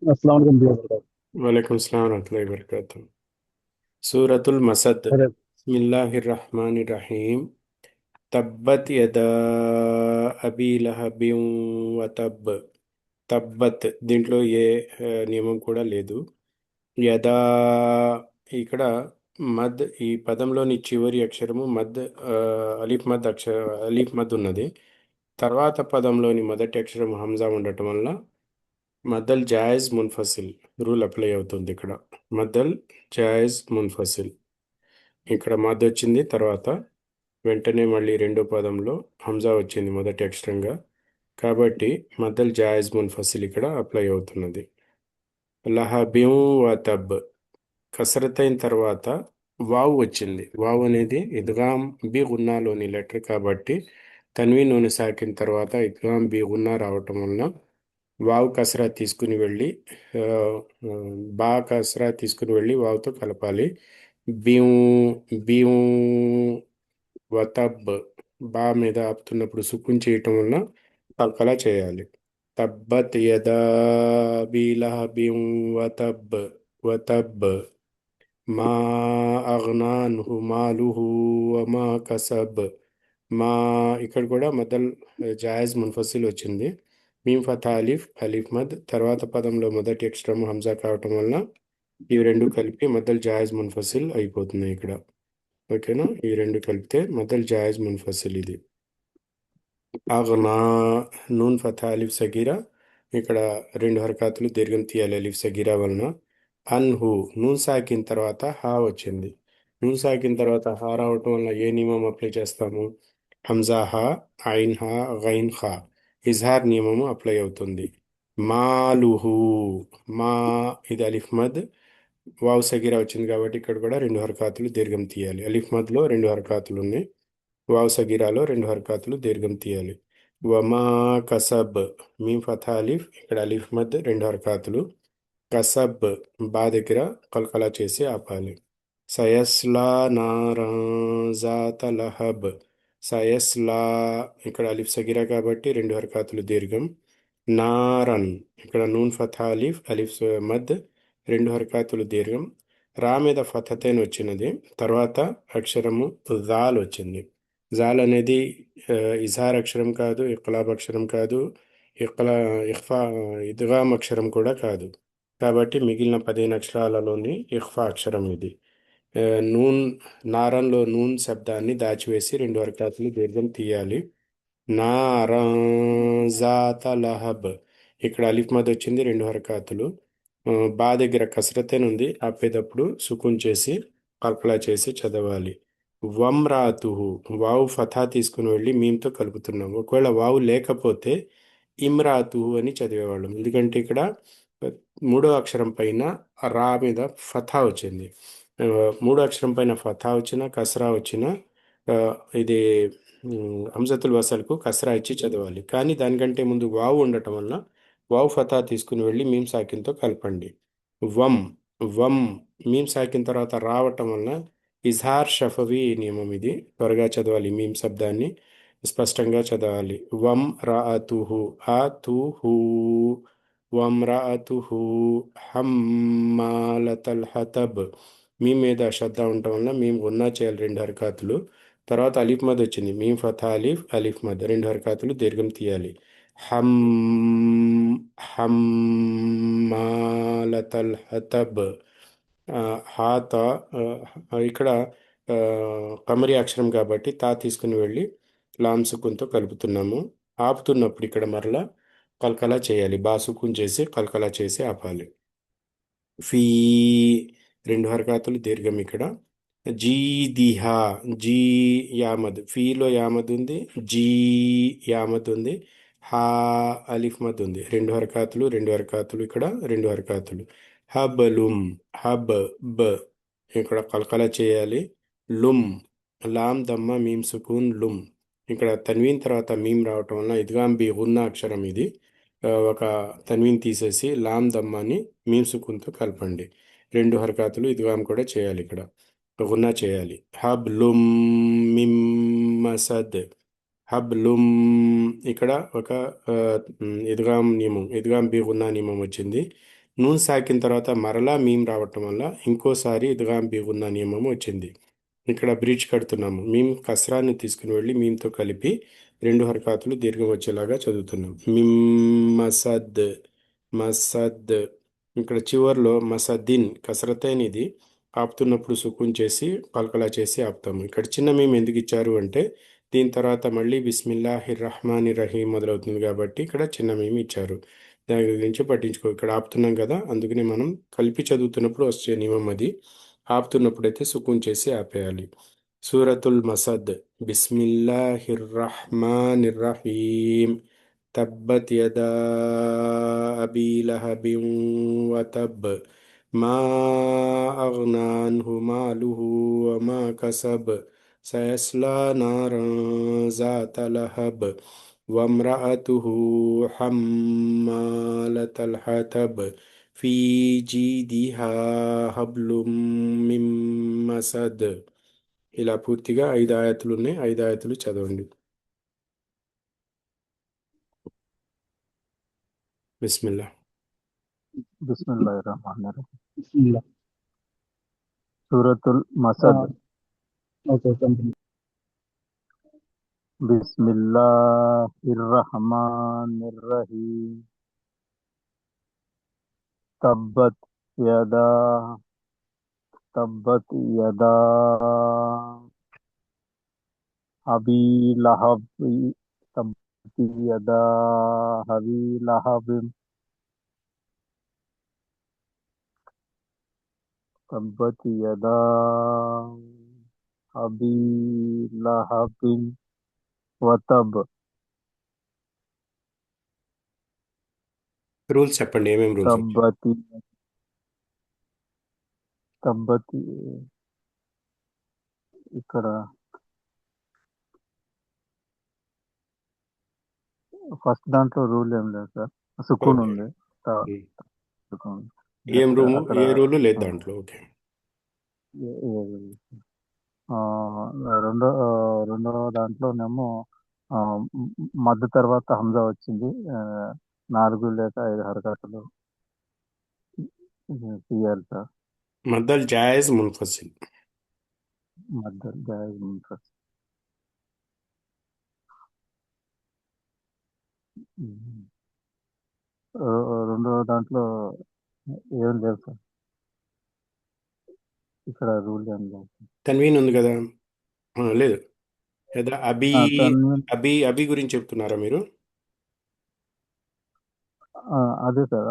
अस्सलाम वालेकुम जी वबरकातुहू। वालेकुम अस्सलाम रहमतुल्लाहि वबरकातुहू। सूरतुल मसद। अरे बिस्मिल्लाहिर्रहमानिर्रहीम। तब्बत यदा अबी लहबिन వ తబ్ తబ్బత్ దీంట్లో ఏ నియమం కూడా లేదు. యదా ఇక్కడ మద్ ఈ పదంలోని చివరి అక్షరము మద్, ఆ, అలీఫ్ మద్ అలీఫ్ మద్ ఉన్నది. తర్వాత పదంలోని మొదటి అక్షరం హంజా ఉండటం వల్ల మద్దల్ జాయిజ్ మున్ఫసిల్ రూల్ అప్లై అవుతుంది ఇక్కడ. మద్దల్ జాయిజ్ మున్ఫసిల్. ఇక్కడ మద్ వచ్చింది, తర్వాత వెంటనే మళ్ళీ రెండో పదంలో హంజా వచ్చింది మొదటి అక్షరంగా. కాబట్టి మద్దల్ జాయిజ్ మున్ఫసిల్ ఇక్కడ అప్లై అవుతున్నది. లహబిం వతబ్ కసరత్ అయిన తర్వాత వావ్ వచ్చింది. వావ్ అనేది ఇద్గాం బి గున్నాలోని లెటర్ కాబట్టి తన్వీన్ నూనె సాకిన తర్వాత ఇద్గాం బి గున్నా రావటం వలన వావ్ కసరా తీసుకుని వెళ్ళి ఆ, ఆ, బా కసరా తీసుకుని వెళ్ళి వావ్తో కలపాలి. బిం బిం వతబ్ బా మీద ఆపుతున్నప్పుడు సుకున్ చేయటం వలన కలకలా చేయాలి. తబ్బత్ యదా బిలహబిం వతబ్ వతబ్ మా అగ్నా అన్హు మాలుహు వమా కసబ్. మా ఇక్కడ కూడా మదల్ జాయజ్ మున్ఫసిల్ వచ్చింది. మీమ్ ఫతా అలీఫ్ అలీఫ్ మద్ తర్వాత పదంలో మొదటి అక్షరం హంజా కావటం వలన ఇవి రెండు కలిపి మదల్ జాయజ్ మున్ఫసిల్ అయిపోతున్నాయి ఇక్కడ. ఓకేనా, ఈ రెండు కలిపితే మదల్ జాయజ్ మున్ఫసిల్ ఇది. అగ్నా నూన్ ఫతా అలిఫ్ సగీరా ఇక్కడ రెండు హరకాతులు దీర్ఘం తీయాలి అలిఫ్ సగీరా వలన. అన్హు నూన్ సాకిన తర్వాత హా వచ్చింది. నూన్ సాకిన తర్వాత హా రావటం వలన ఏ నియమం అప్లై చేస్తాము? హంజా హా, ఐన్ హా, గైన్ ఖా ఇజ్హార్ నియమము అప్లై అవుతుంది. మాలుహు మా ఇది అలిఫ్ మద్, వావ్ సగీరా వచ్చింది కాబట్టి ఇక్కడ కూడా రెండు హరకాతులు దీర్ఘం తీయాలి. అలిఫ్ మద్లో రెండు హరకాతులు ఉన్నాయి, వావ్ సగీరాలో రెండు హరకాతులు దీర్ఘం తీయాలి. వమా కసబ్ మీమ్ ఫథా అలీఫ్ ఇక్కడ అలీఫ్ మద్ రెండు హరకాతులు. కసబ్ బా దగ్గర కల్కలా చేసి ఆపాలి. సయస్లా నారా జాత లహబ్ సయస్లా ఇక్కడ అలిఫ్ సగీరా కాబట్టి రెండు హరకాతులు దీర్ఘం. నారన్ ఇక్కడ నూన్ ఫథా అలీఫ్ అలీఫ్ మద్ రెండు హరకాతులు దీర్ఘం. రా మీద ఫతతైన్ వచ్చినది, తర్వాత అక్షరము జాల్ వచ్చింది. జాల్ అనేది ఆ, ఇజహార్ అక్షరం కాదు, ఇఖ్లాబ్ అక్షరం కాదు, ఇఖ్లా ఇఖ్ఫా ఇద్గామ్ అక్షరం కూడా కాదు. కాబట్టి మిగిలిన 15 అక్షరాలలోని ఇఖ్ఫా అక్షరం ఇది. ఆ, నూన్ నారంలో నూన్ శబ్దాన్ని దాచివేసి రెండు హరకతులు దీర్ఘం తీయాలి. నారాజాత లహబ్ ఇక్కడ అలిఫ్ మద్ వచ్చింది రెండు హరకాతులు. బా దగ్గర కసరతేన్ ఉంది, ఆపేటప్పుడు సుకున్ చేసి కల్పలా చేసి చదవాలి. వమ్రాతుహు వావు ఫథా తీసుకుని వెళ్ళి మీమ్తో కలుపుతున్నాం. ఒకవేళ వావు లేకపోతే ఇమ్రాతుహు అని చదివేవాళ్ళం, ఎందుకంటే ఇక్కడ మూడో అక్షరం పైన రా మీద ఫథా వచ్చింది. ఆ, మూడో అక్షరం పైన ఫథా వచ్చిన కసరా వచ్చిన ఆ, ఇది హంజతుల్ వసల్కు కసరా ఇచ్చి చదవాలి. కానీ దానికంటే ముందు వావు ఉండటం వల్ల వావు ఫతా తీసుకుని వెళ్ళి మీమ్ సాకిన్తో కలపండి. వం వం మీమ్ సాకిన్ తర్వాత రావటం వలన ఇజ్హార్ షఫవి నియమం ఇది. త్వరగా చదవాలి, మీమ్ శబ్దాన్ని స్పష్టంగా చదవాలి. వం రాతుహు ఆతుహు వం రాతుహు హమ్మాలతల్ హతబ్ మీ మీద శ్రద్ధ ఉండటం వల్ల మేము గున్నా చేయాలి రెండు హరకాతులు. తర్వాత అలీఫ్ మద్ వచ్చింది, మీమ్ ఫతా అలీఫ్ అలీఫ్ మద్ రెండు హరకాతులు దీర్ఘం తీయాలి. హమ్ హమ్మాలతల్ హతబ్. ఆ, హాత ఇక్కడ ఆ, కమరి అక్షరం కాబట్టి తా తీసుకుని వెళ్ళి లామ్ సుకున్తో కలుపుతున్నాము. ఆపుతున్నప్పుడు ఇక్కడ మరలా కల్కలా చేయాలి, బా సుకున్ చేసి కల్కలా చేసి ఆపాలి. ఫీ రెండు హరకాతులు దీర్ఘం ఇక్కడ. జీ దిహా జీ యామద్ ఫీలో యామద్ ఉంది, జీ యామద్ ఉంది, హా అలిఫ్ మద్ ఉంది. రెండు హరకాతులు రెండు హరకాతులు ఇక్కడ రెండు హరకాతులు. హబ్ లుమ్ హబ్ బ ఇక్కడ కలకల చేయాలి. లుమ్ లామ్ దమ్మ మీమ్ సుకూన్ లుమ్. ఇక్కడ తన్వీన్ తర్వాత మీమ్ రావటం వలన ఇద్గాం బి గున్నా అక్షరం ఇది. ఒక తన్వీన్ తీసేసి లామ్ దమ్మాని మీమ్ సుకూన్తో కలపండి. రెండు హరకాతులు ఇద్గాం కూడా చేయాలి ఇక్కడ, గున్నా చేయాలి. హబ్లుమ్ మిమ్ మసద్ హబ్లుమ్ ఇక్కడ ఒక ఇద్గాం నియమం ఇద్గాం బి గున్నా నియమం వచ్చింది. నూన్ సాకిన తర్వాత మరలా మీమ్ రావటం వల్ల ఇంకోసారి ఇద్గాం బి గున్నా నియమం వచ్చింది. ఇక్కడ బ్రిడ్జ్ కడుతున్నాము. మీమ్ కస్రాన్ని తీసుకుని వెళ్ళి మీమ్తో కలిపి రెండు హరకాతులు దీర్ఘం వచ్చేలాగా చదువుతున్నాం. మిమ్ మసద్ మసద్. ఇక్కడ చివర్లో మసద్దిన్ కసరతైన ఇది ఆపుతున్నప్పుడు సుకున్ చేసి పలకలా చేసి ఆపుతాము. ఇక్కడ చిన్న మీమ్ ఎందుకు ఇచ్చారు అంటే దీని తర్వాత మళ్ళీ బిస్మిల్లాహిర్ రహమాని రహీం మొదలవుతుంది కాబట్టి ఇక్కడ చిన్న మీమ్ ఇచ్చారు. దాని గురించి పట్టించుకో. ఇక్కడ ఆపుతున్నాం కదా, అందుకనే మనం కలిపి చదువుతున్నప్పుడు వచ్చే నియమం అది. ఆపుతున్నప్పుడైతే సుకున్ చేసి ఆపేయాలి. సూరతుల్ మసద్. బిస్మిల్లాహిర్ రహమానిర్ రహీం. తబ్బత్ యదా అబీ లహబిన్ వతబ్. మా అగ్నా అన్హు మాలుహు వమా కసబ్. సయస్లా నారన్ ذات లహబ్. وامرأته حمالة الحطب في جيدها حبل من مسد. ఇలా పూర్తిగా 5 ఆయతులు ఉన్నాయి. 5 ఆయతులు చదవండి. బిస్మిల్లా. బిస్మిల్లాహిర్రహమానిర్రహీం. బిస్మిల్లా. సూరతుల్ మసద్. Okay, continue. బిస్మిల్లాహిర్రహమానిర్రహీం. తబ్బత్ యదా తబ్బత్ యదా అబీ లహబ్. తబ్బత్ యదా అబీ లహబ్. తబ్బత్ యదా అబీ లహబ్ వతబ్. రూల్స్ చెప్పండి, ఏమేమి రూల్స్ వచ్చాయి? తబ్బతి తబ్బతి ఇక్కడ ఫస్ట్ దాంట్లో రూల్ ఏం లేదు సార్. సుకూన్ ఓకే. ఉంది. సుకూన్. ఏం నెక్స్ట్ రూము అక్కడ ఏ రూలు లేదు దాంట్లో. ఓకే. ఆ, రెండో రెండో దాంట్లోనేమో ఆ, మధ్య తర్వాత హంజా వచ్చింది. 4 లేక 5 హరకతులు తీయాలి సార్. మద్దల్ జాయజ్ మున్ఫసిల్. మధ్య జాయిజ్ ముంఫస్. రెండో దాంట్లో ఏం లేదు సార్. ఇక్కడ రూల్ ఏం లేదు. తన్వీన్ ఉంది కదా. లేదు లేదా అబీ. తన్వీన్ అబీ గురించి చెప్తున్నారా మీరు? అదే సార్.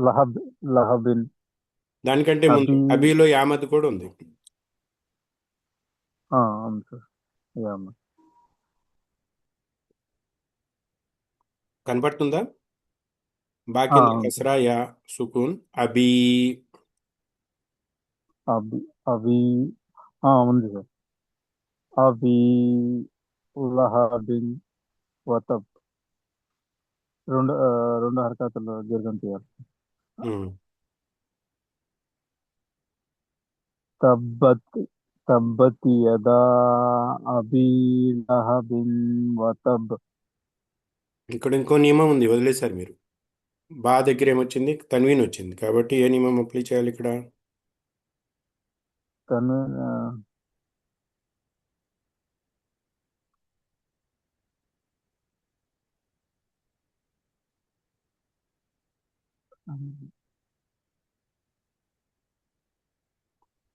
లహబ్ లహబిన్ దానికంటే ముందు అబీ. అబీలో యామద్ కూడా ఉంది. అవును సార్. యామ. కనపడుతుందా? బాకింద అవును సార్. కసరా యా సుకూన్ అబీ. అబి అవి ఉంది సార్. అవి లహబిన్ వతబ్. రెండు రెండు హరకతులు దీర్ఘం చేయాలి. ఉమ్. తబ్బత్ తబ్బత్ యదా అబీ లహబిన్ వతబ్. ఇక్కడ ఇంకో నియమం ఉంది, వదిలేశారు మీరు. బా దగ్గర ఏమొచ్చింది? తన్వీన్ వచ్చింది కాబట్టి ఏ నియమం అప్లై చేయాలి ఇక్కడ? తను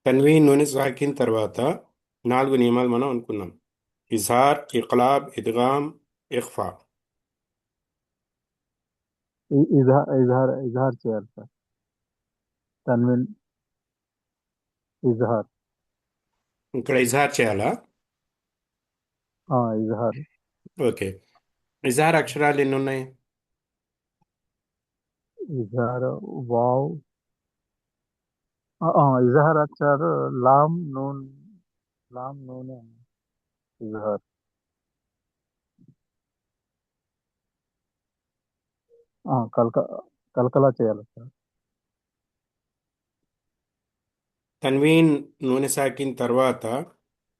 తన్వీన్ నూనె సాకిన తర్వాత 4 నియమాలు మనం అనుకున్నాం. ఇజహార్, ఇక్లాబ్, ఇద్గామ్, ఇఖ్ఫా. ఇజహార్ చేయాలి సార్. తన్విన్ ఇజహార్. ఇక్కడ ఇజహార్ చేయాలా? ఇజహార్. ఓకే. ఇజహార్ అక్షరాలు ఎన్ని ఉన్నాయి? ఇజహార్ వావ్. ఇజహార్ అక్షరాలు లామ్ నూన్. లామ్ నూనే ఇజహార్. కల్క కల్కలా చేయాలి సార్. తన్వీన్ నూనె సాకిన తర్వాత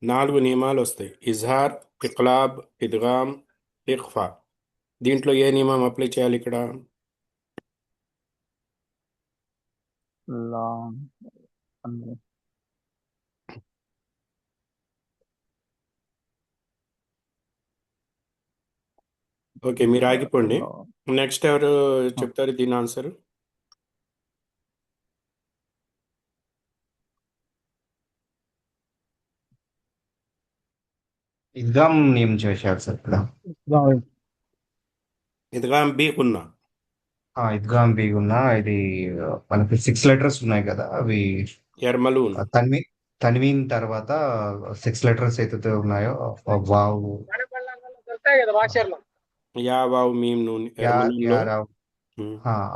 4 నియమాలు వస్తాయి. ఇజ్హార్, ఇక్లాబ్, ఇద్గామ్, ఇఖ్ఫా. దీంట్లో ఏ నియమం అప్లై చేయాలి ఇక్కడ? లాంగ్ అన్ని ఓకే, మీరు ఆగిపోండి. లాంగ్ నెక్స్ట్ ఎవరు చెప్తారు దీని ఆన్సర్? ఇద్గాం ఏం చేశారు సార్ ఇక్కడ? ఇదిగాం బి ఉన్నా. ఇద్గాం బి ఉన్నా ఇది మనకి 6 లెటర్స్ ఉన్నాయి కదా అవి ఎర్మలూన్. తన్వీన్ తర్వాత 6 లెటర్స్ ఏదైతే ఉన్నాయో వావ్ యా వావ్ మీమ్ నూన్ యా ఎర్మలూన్లో. రావ్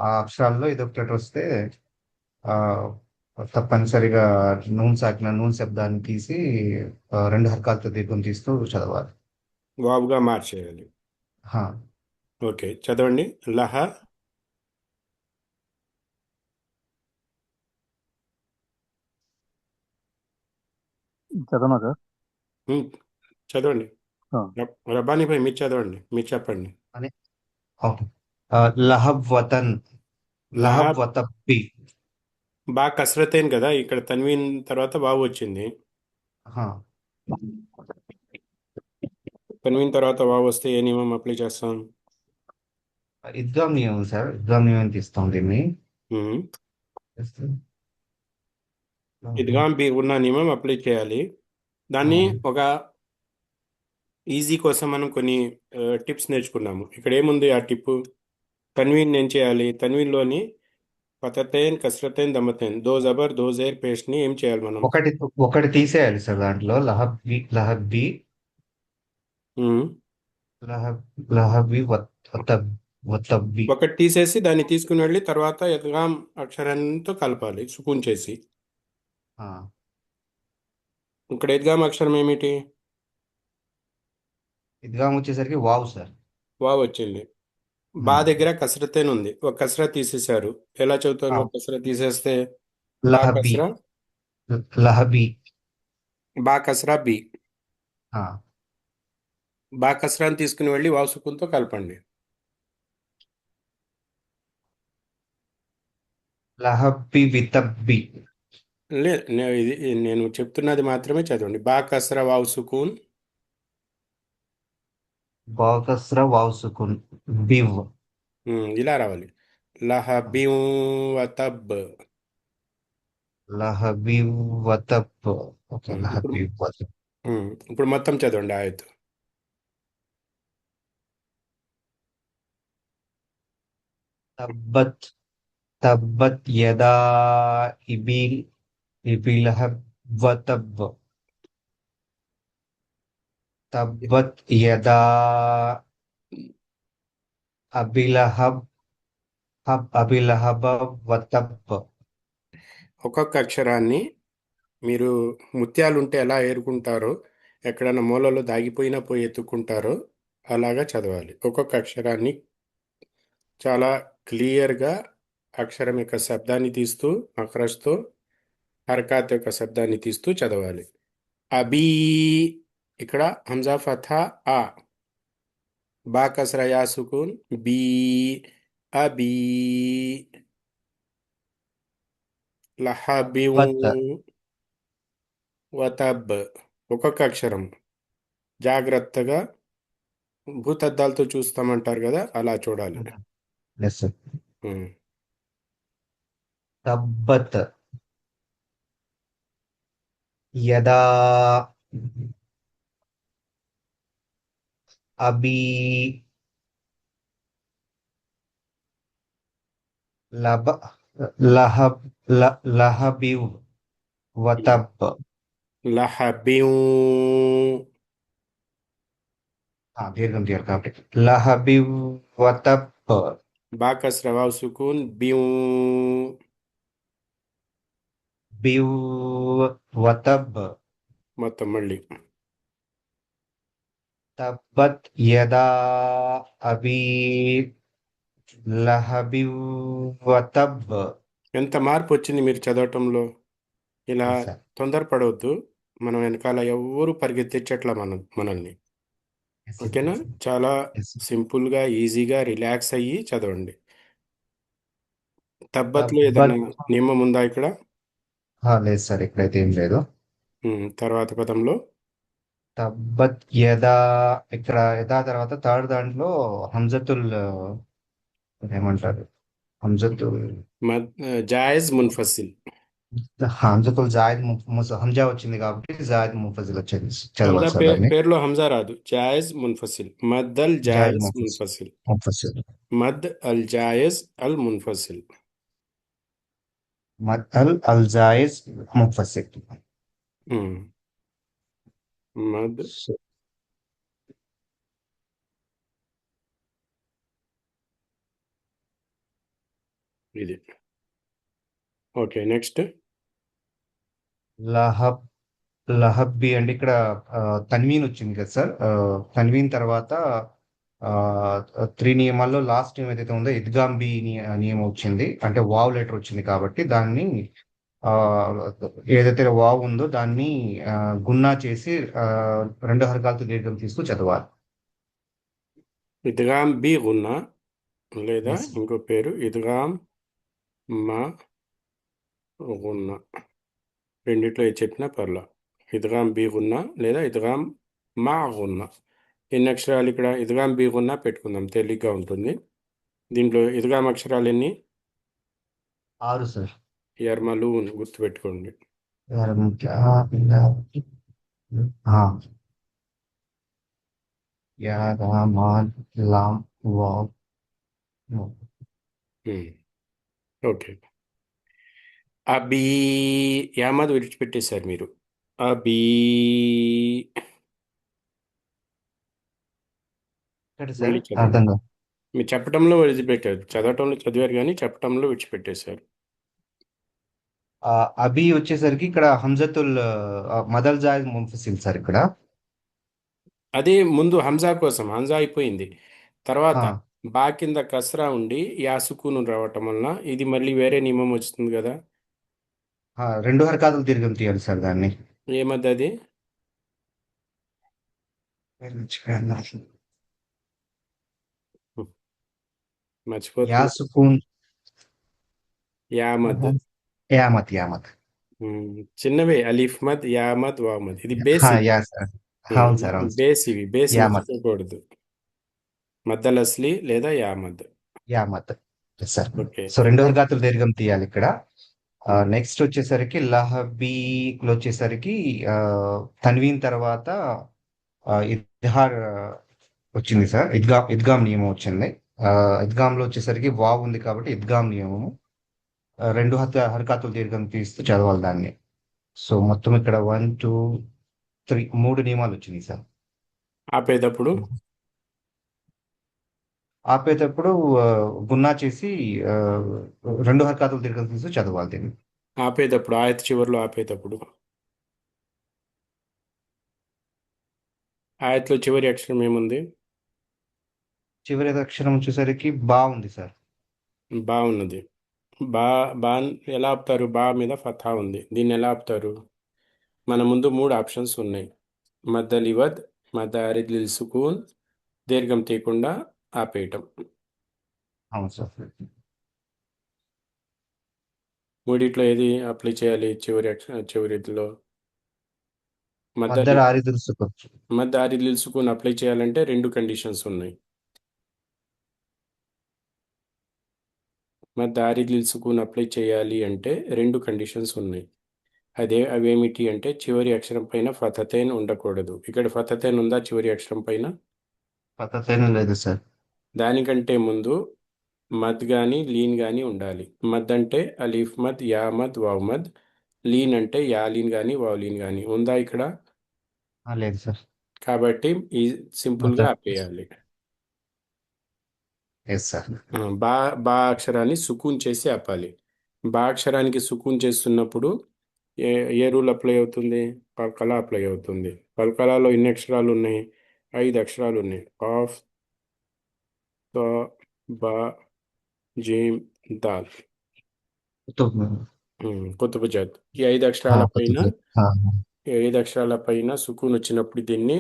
ఆ అక్షరాల్లో ఏదో ఒక లెటర్ వస్తే ఆ తప్పనిసరిగా నూన్ శబ్దాన్ని తీసి 2 హర్కాలతో దీర్ఘం తీస్తూ చదవాలి. వావుగా మార్చేయాలి. హా. ఓకే, చదవండి. లహ చదవనా సార్? ఉమ్, చదవండి. ఆ, రబ్బానీ భాయ్ మీరు చదవండి, మీరు చెప్పండి. అని ఓకే. లహబ్ వతన్ లహ లహబ్ వతబ్బి. బాగా కసరతైన్ కదా, ఇక్కడ తన్వీన్ తర్వాత వావు వచ్చింది. హా. తన్వీన్ తర్వాత వావు వస్తే ఏ నియమం అప్లై చేస్తాం? ఇద్గాం నియమం సార్, ఇద్గాం నియమం తీస్తాం దీన్ని. ఉమ్, ఇదిగాం బి ఉన్న నియమం అప్లై చేయాలి. దాన్ని ఒక ఈజీ కోసం మనం కొన్ని టిప్స్ నేర్చుకున్నాము. ఇక్కడ ఏముంది ఆ టిప్? తన్వీన్ ఏం చేయాలి? తన్వీన్లోని ఫతతైన్ కసరతైన్ దమ్మతైన్ దో జబర్ దో జైర్ పేస్ట్ని ఏం చేయాలి మనం? ఒకటి ఒకటి తీసేయాలి సార్ దాంట్లో. లహబ్బి ఉమ్, లహబి వతబ్బి. ఒకటి తీసేసి దాన్ని తీసుకుని వెళ్ళి తర్వాత ఎద్గాం అక్షరంతో కలపాలి సుకూన్ చేసి. ఆ, ఇక్కడ ఎద్గాం అక్షరం ఏమిటి? ఇద్గాం వచ్చేసరికి వావ్ సార్. వావ్ వచ్చింది. బా దగ్గర కసరతైన్ ఉంది, ఒక కసరా తీసేశారు. ఎలా చదువుతారు ఒక కసరా తీసేస్తే? బా లహబి కసరా లహబి. బా కసరా బి. ఆ, బా కసరాని తీసుకుని వెళ్ళి వావ్ సుకూన్తో కలపండి. లహబి వితబ్బి. ఇది నేను చెప్తున్నది మాత్రమే చదవండి. బా కసరా వావ్ సుకూన్. బాకస్ర వావ్ సుకున్ బివ్. ఇలా రావాలి. లహబిం వతబ్. లహబి వతబ్. ఓకే, ఇప్పుడు లహబి వతబ్. ఇప్పుడు మొత్తం చదవండి ఆయత్. తబ్బత్ తబ్బత్ యదా ఇబిల్ ఇబిలహబ్ వతబ్. తబ్బత్ యదా అబిలహబ్ అబిలహబ వతబ్. ఒక్కొక్క అక్షరాన్ని మీరు ముత్యాలు ఉంటే ఎలా ఏరుకుంటారో, ఎక్కడైనా మూలలో దాగిపోయినా పోయి ఎత్తుక్కుంటారో అలాగా చదవాలి. ఒక్కొక్క అక్షరాన్ని చాలా క్లియర్గా అక్షరం యొక్క శబ్దాన్ని తీస్తూ మఖరజ్తో హర్కాత్ యొక్క శబ్దాన్ని తీస్తూ చదవాలి. అబీ, ఇక్కడ హంజా ఫథా ఆ, బా కసరా యా సుకూన్ బీ, అబీ. లహబిం తబ్బత్ వతబ్. ఒక్కొక్క అక్షరం జాగ్రత్తగా భూతద్దాలతో చూస్తామంటారు కదా, అలా చూడాలి. ఎస్. ఉమ్. తబ్బత్ యదా అబి లబ లహబ్ లహబివ్ వతబ్. లహబిం దీర్ఘం తీయాలి కాబట్టి లహబివ్ వతబ్. బా కసరా వావ్ సుకూన్ బిం. బివ్ వతబ్. మొత్తం మళ్ళీ. తబ్బత్ యదా అబి లహబివ్ వతబ్. ఎంత మార్పు వచ్చింది మీరు చదవటంలో. ఇలా తొందరపడవద్దు. మనం వెనకాల ఎవ్వరూ పరిగెత్తించట్లా మనల్ని. ఓకేనా? చాలా సింపుల్గా ఈజీగా రిలాక్స్ అయ్యి చదవండి. తబ్బత్లో ఏదన్నా తబ్బత్ నియమం ఉందా ఇక్కడ? లేదు సార్, ఇక్కడైతే ఏం లేదు. తర్వాత పదంలో తబ్బత్ యదా, ఇక్కడ యదా తర్వాత థర్డ్ దాంట్లో హంజతుల్ ఏమంటారు, హంజతుల్ జాయిజ్ మున్ఫసిల్. హంజతుల్ జాయిద్ హంజా వచ్చింది కాబట్టి జాయిద్ ముంఫజిల్ వచ్చేది, హంజా చదవాలి సార్ దాన్ని. పేరులో హంజా రాదు. జాయిజ్ మున్ఫసిల్, మద్ అల్ జాయిద్ జాయిజ్ మున్ఫసిల్, ముంఫజిల్, మద్ అల్ జాయిజ్ అల్ మున్ఫసిల్. మద్ అల్ జాయిజ్ ముంఫసిల్. ఉమ్, మద్ ఇది. Okay, next. లహబ్ లహబ్బి అంటే ఇక్కడ తన్వీన్ వచ్చింది కదా సార్. తన్వీన్ తర్వాత త్రీ నియమాల్లో లాస్ట్ నియమం ఏదైతే ఉందో ఇద్గాంబి నియమం వచ్చింది, అంటే వావ్ లెటర్ వచ్చింది కాబట్టి దాన్ని ఆ ఏదైతే వావ్ ఉందో దాన్ని గున్నా చేసి రెండు హర్కాలతో దీర్ఘం తీస్తూ చదవాలి. ఇద్గామ్ బి గున్నా, లేదా Yes. ఇంకో పేరు ఇద్గామ్ మా గున్నా. రెండిట్లో ఏది చెప్పినా పర్లా. ఇద్గామ్ బి గున్నా లేదా ఇద్గామ్ మా గున్నా. ఎన్ని అక్షరాలు ఇక్కడ? ఇద్గామ్ బి గున్నా పెట్టుకుందాం, తేలిగ్గా ఉంటుంది. దీంట్లో ఇద్గామ్ అక్షరాలు ఎన్ని? 6 సార్. యర్మలూన్ గుర్తుపెట్టుకోండి. యా రామాన్ లాం వావ్. ఓకే. అబీ యామద్ విడిచిపెట్టేశారు మీరు. అబీ ఇక్కడ సార్ మళ్ళీ చదవండి. అర్థం కాదు. మీరు చెప్పడంలో విడిచిపెట్టారు, చదవటంలో చదివారు కానీ చెప్పడంలో విడిచిపెట్టేశారు. అబి వచ్చేసరికి ఇక్కడ హంజతుల్ మదల్ జాయిద్ ముంఫసిల్ సార్ ఇక్కడ. అదే ముందు హంజా కోసం, హంజా అయిపోయింది. తర్వాత ఆ, బా కింద కస్రా ఉండి యా సుకూన్ రావటం వలన ఇది మళ్ళీ వేరే నియమం వస్తుంది కదా. రెండు హర్కాతులు దీర్ఘం తీయాలి సార్ దాన్ని. ఏమద్దు అది? మర్చిపోతుంది. యా సుకూన్ యామద్. యామత్ యామత్. చిన్నవే, అలీఫ్ మద్, యామద్, వామద్. ఇది బేస్. యా సార్, అవును సార్, అవును సార్. బేస్ బేస్ యామత్ మర్చిపోకూడదు. మద్దల్ అస్లీ లేదా యామద్. యామత్ సార్. ఓకే. సో రెండు హర్కాతులు దీర్ఘం తీయాలి ఇక్కడ. నెక్స్ట్ వచ్చేసరికి లహబీ వచ్చేసరికి తన్వీన్ తర్వాత ఇద్హార్ వచ్చింది సార్. ఇద్గామ్ నియమం వచ్చింది. ఇద్గామ్ లో వచ్చేసరికి వావ్ ఉంది కాబట్టి ఇద్గామ్ నియమము. రెండు హర్కాతులు దీర్ఘం తీస్తూ చదవాలి దాన్ని. సో మొత్తం ఇక్కడ 1 2 3 3 నియమాలు వచ్చినాయి సార్. ఆపేటప్పుడు గున్నా చేసి రెండు హర్కాతులు దీర్ఘం తీస్తూ చదవాలి దీన్ని. ఆపేటప్పుడు ఆయత్ చివరిలో ఆపేటప్పుడు ఆయత్లో చివరి అక్షరం ఏముంది? చివరి అక్షరం వచ్చేసరికి బా ఉంది సార్. బా ఉన్నది. బా ఎలా ఆపుతారు? బా మీద ఫథా ఉంది, దీన్ని ఎలా ఆపుతారు? మన ముందు 3 ఆప్షన్స్ ఉన్నాయి. మద్దల్ ఇవద్, మద్ద అరిద్ లిల్ సుకూన్, దీర్ఘం తీయకుండా ఆపేయటం. అవును సార్. మూడిట్లో ఏది అప్లై చేయాలి? చివరిలో మద్దల్ ఆరిదుల్ సుకూన్. మద్ద అరిద్ లిల్ సుకూన్ అప్లై చేయాలంటే 2 కండిషన్స్ ఉన్నాయి. మద్ద అరిద్ లిల్ సుకూన్ అప్లై చేయాలి అంటే 2 కండిషన్స్ ఉన్నాయి. అవేమిటి అంటే చివరి అక్షరం పైన ఫతతైన్ ఉండకూడదు. ఇక్కడ ఫతతైన్ ఉందా చివరి అక్షరం పైన? పద్ధతి లేదు సార్. దానికంటే ముందు మద్ కానీ లీన్ కానీ ఉండాలి. మద్ అంటే అలీఫ్ మద్, యా మద్, వావ్ మద్. లీన్ అంటే యా లీన్ కానీ వావ్ లీన్ కానీ ఉందా ఇక్కడ? లేదు సార్. కాబట్టి ఈ సింపుల్గా ఆపేయాలి. Yes sir. బా అక్షరాన్ని సుకూన్ చేసి ఆపాలి. బా అక్షరానికి సుకూన్ చేస్తున్నప్పుడు ఏ రూల్ అప్లై అవుతుంది? కల్కలా అప్లై అవుతుంది. కల్కలాలో ఎన్ని అక్షరాలు ఉన్నాయి? 5 అక్షరాలు ఉన్నాయి. ఆఫ్, త, బా, జీమ్, దాల్, కుతుబ్ జాత్. ఈ 5 అక్షరాల పైన సుకూన్ వచ్చినప్పుడు దీన్ని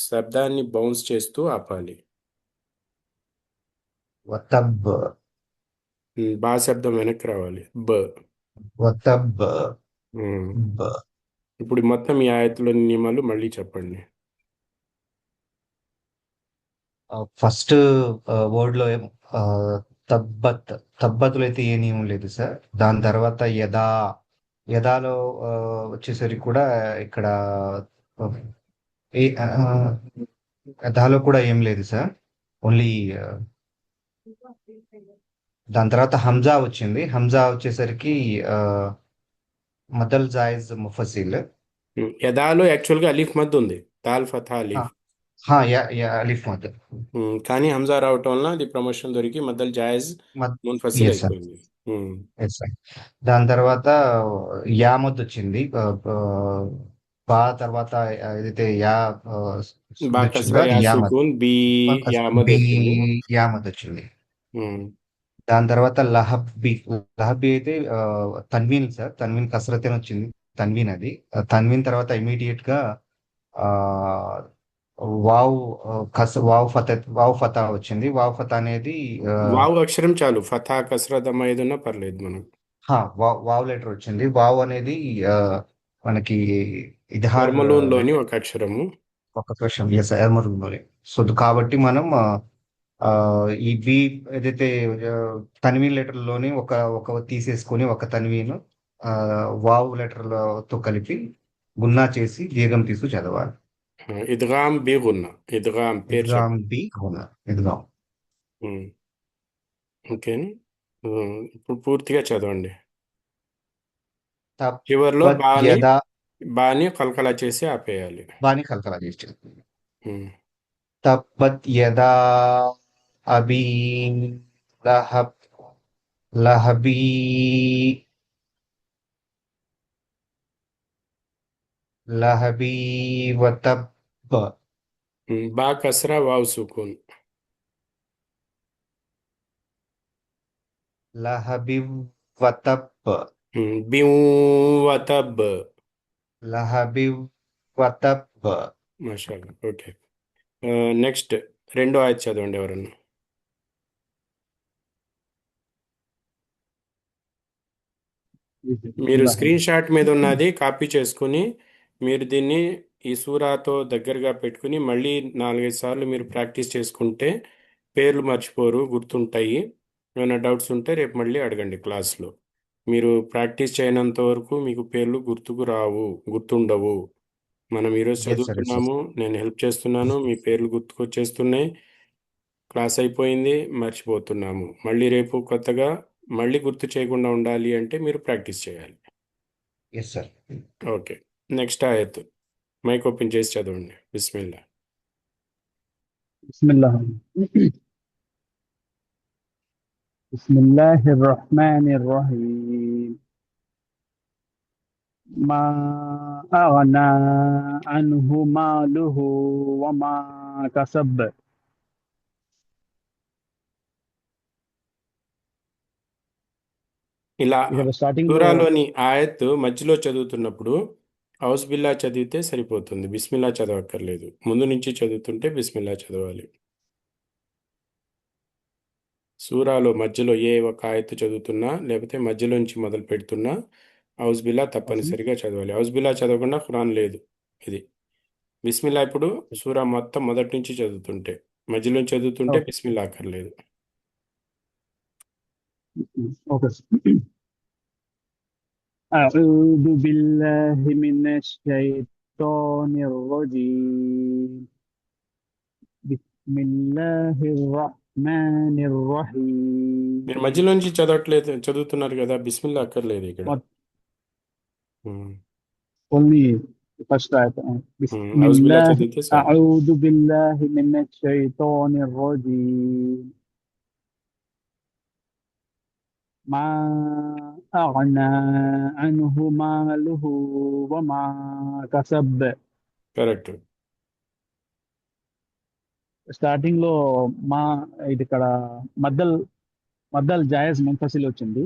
శబ్దాన్ని బౌన్స్ చేస్తూ ఆపాలి. వతబ్ బా శబ్దం వెనక్కి రావాలి. బ. వతబ్ ఉమ్. బ ఇప్పుడు మొత్తం ఈ ఆయతులోని నియమాలు మళ్ళీ చెప్పండి. ఫస్ట్ వర్డ్ లో ఆ, తబ్బత్ తబ్బత్లో అయితే ఏ నియమం లేదు సార్. దాని తర్వాత యదాలో వచ్చేసరికి కూడా ఇక్కడ ఆ, ఏ యదాలో కూడా ఏం లేదు సార్. ఓన్లీ దాని తర్వాత హంజా వచ్చింది. హంజా వచ్చేసరికి మదల్ జాయిజ్ ముఫసిల్. యదాలో యాక్చువల్గా అలీఫ్ మద్ ఉంది, దాల్ ఫతా అలీఫ్. అలిఫ్ మద్. కానీ హంజా రావటం వలన అది ప్రమోషన్ దొరికి మద్దల్ జాయజ్ మున్ఫసిల్ ఎస్ సార్, అయిపోయింది. Yes sir. దాని తర్వాత యామద్ వచ్చింది. బా తర్వాత ఏదైతే బా వచ్చిందో కస్రా అది యా యామద్. సుకూన్ బి యామద్ బి వచ్చింది. యామద్ వచ్చింది. ఉమ్. దాని తర్వాత లహబ్బి. లహబ్బి అయితే తన్వీన్ సార్. తన్వీన్ కసరత్ అని వచ్చింది. తన్వీన్ అది. తన్వీన్ తర్వాత ఇమీడియట్ గా ఆ వావ్ వావ్ ఫతా వచ్చింది. వావ్ ఫతా అనేది వావ్ అక్షరం చాలు, ఫతా కస్రా దమ్మ ఏదన్నా పర్లేదు మనం. వావ్ లెటర్ వచ్చింది. వావ్ అనేది మనకి ఇదహార్ వర్మలూన్లోని ఒక అక్షరము. ఒక క్వశ్చన్ ఎస్ ఎర్మరులోనే. సో కాబట్టి మనం ఆ, ఈ బి ఏదైతే తన్వీన్ లెటర్ లోని ఒక తీసేసుకొని ఒక తన్వీన్ వావ్ లెటర్ తో కలిపి గున్నా చేసి దీర్ఘం తీసు చదవాలి. ఇద్గామ్ బి గున్నా, ఇద్గామ్ పేరు ఇద్గాం చెప్పండి. బి గున్నా. ఇద్గాం. ఓకేనా. ఇప్పుడు పూర్తిగా చదవండి. చివరిలో తబ్బత్ యదా. బాని కలకలా చేసి ఆపేయాలి. బాని కల్కలా చేసి ఉమ్. తబ్బత్ యదా అబీ లహబ్ లహబీ లహబీ వతబ్. బా కస్రా వావ్ సుకూన్. లహబి వతబ్. బివ్ వతబ్. లహబి వతబ్. మాషాల్లా. ఓకే. నెక్స్ట్ రెండో ఆయత్ చదవండి ఎవరన్నా. మీరు స్క్రీన్ షాట్ మీద ఉన్నది కాపీ చేసుకుని మీరు దీన్ని ఈ సూరాతో దగ్గరగా పెట్టుకుని మళ్ళీ 4-5 సార్లు మీరు ప్రాక్టీస్ చేసుకుంటే పేర్లు మర్చిపోరు, గుర్తుంటాయి. ఏమైనా డౌట్స్ ఉంటే రేపు మళ్ళీ అడగండి క్లాస్లో. మీరు ప్రాక్టీస్ చేయనంత వరకు మీకు పేర్లు గుర్తుండవు. మనం ఈరోజు ఎస్ సార్, ఎస్ చదువుతున్నాము, నేను హెల్ప్ చేస్తున్నాను, మీ పేర్లు గుర్తుకొచ్చేస్తున్నాయి. క్లాస్ అయిపోయింది, మర్చిపోతున్నాము. మళ్ళీ రేపు కొత్తగా మళ్ళీ గుర్తు చేయకుండా ఉండాలి అంటే మీరు ప్రాక్టీస్ చేయాలి. Yes sir. ఓకే. నెక్స్ట్ ఆయత్ మైక్ ఓపెన్ చేసి చదవండి. బిస్మిల్లా. బిస్మిల్లాహిర్ రహ్మానిర్ రహీం. మా అగ్నా అన్హు మాలుహు వమా కసబ్. ఇలా ఇక్కడ స్టార్టింగ్ లో సూరాలోని ఆయత్ మధ్యలో చదువుతున్నప్పుడు ఔజ్ బిల్లా చదివితే సరిపోతుంది, బిస్మిల్లా చదవక్కర్లేదు. ముందు నుంచి చదువుతుంటే బిస్మిల్లా చదవాలి. సూరాలో మధ్యలో ఏ ఒక ఆయత్తు చదువుతున్నా లేకపోతే మధ్యలోంచి మొదలు పెడుతున్నా ఔజ్ బిల్లా తప్పనిసరిగా చదవాలి. ఔజ్ బిల్లా చదవకుండా ఖురాన్ లేదు. ఇది బిస్మిల్లా. ఇప్పుడు సూరా మొత్తం మొదటి నుంచి చదువుతుంటే, మధ్యలోంచి చదువుతుంటే బిస్మిల్లా అక్కర్లేదు. ఓకే. أعوذ بالله من الشيطان الرجيم. بسم الله الرحمن الرحيم. మీరు మధ్యలోంచి చదువుతున్నారు కదా, బిస్మిల్లా అక్కర్లేదు ఇక్కడ. Only first ayat. بسم ఔజ్ బిల్లా الله. చదివితే చాలు. أعوذ بالله من الشيطان الرجيم. ما أغنى عنه ماله وما كسب. కరెక్ట్. స్టార్టింగ్ లో మా ఇది ఇక్కడ మద్దల్ జాయజ్ ముంఫసిల్ వచ్చింది.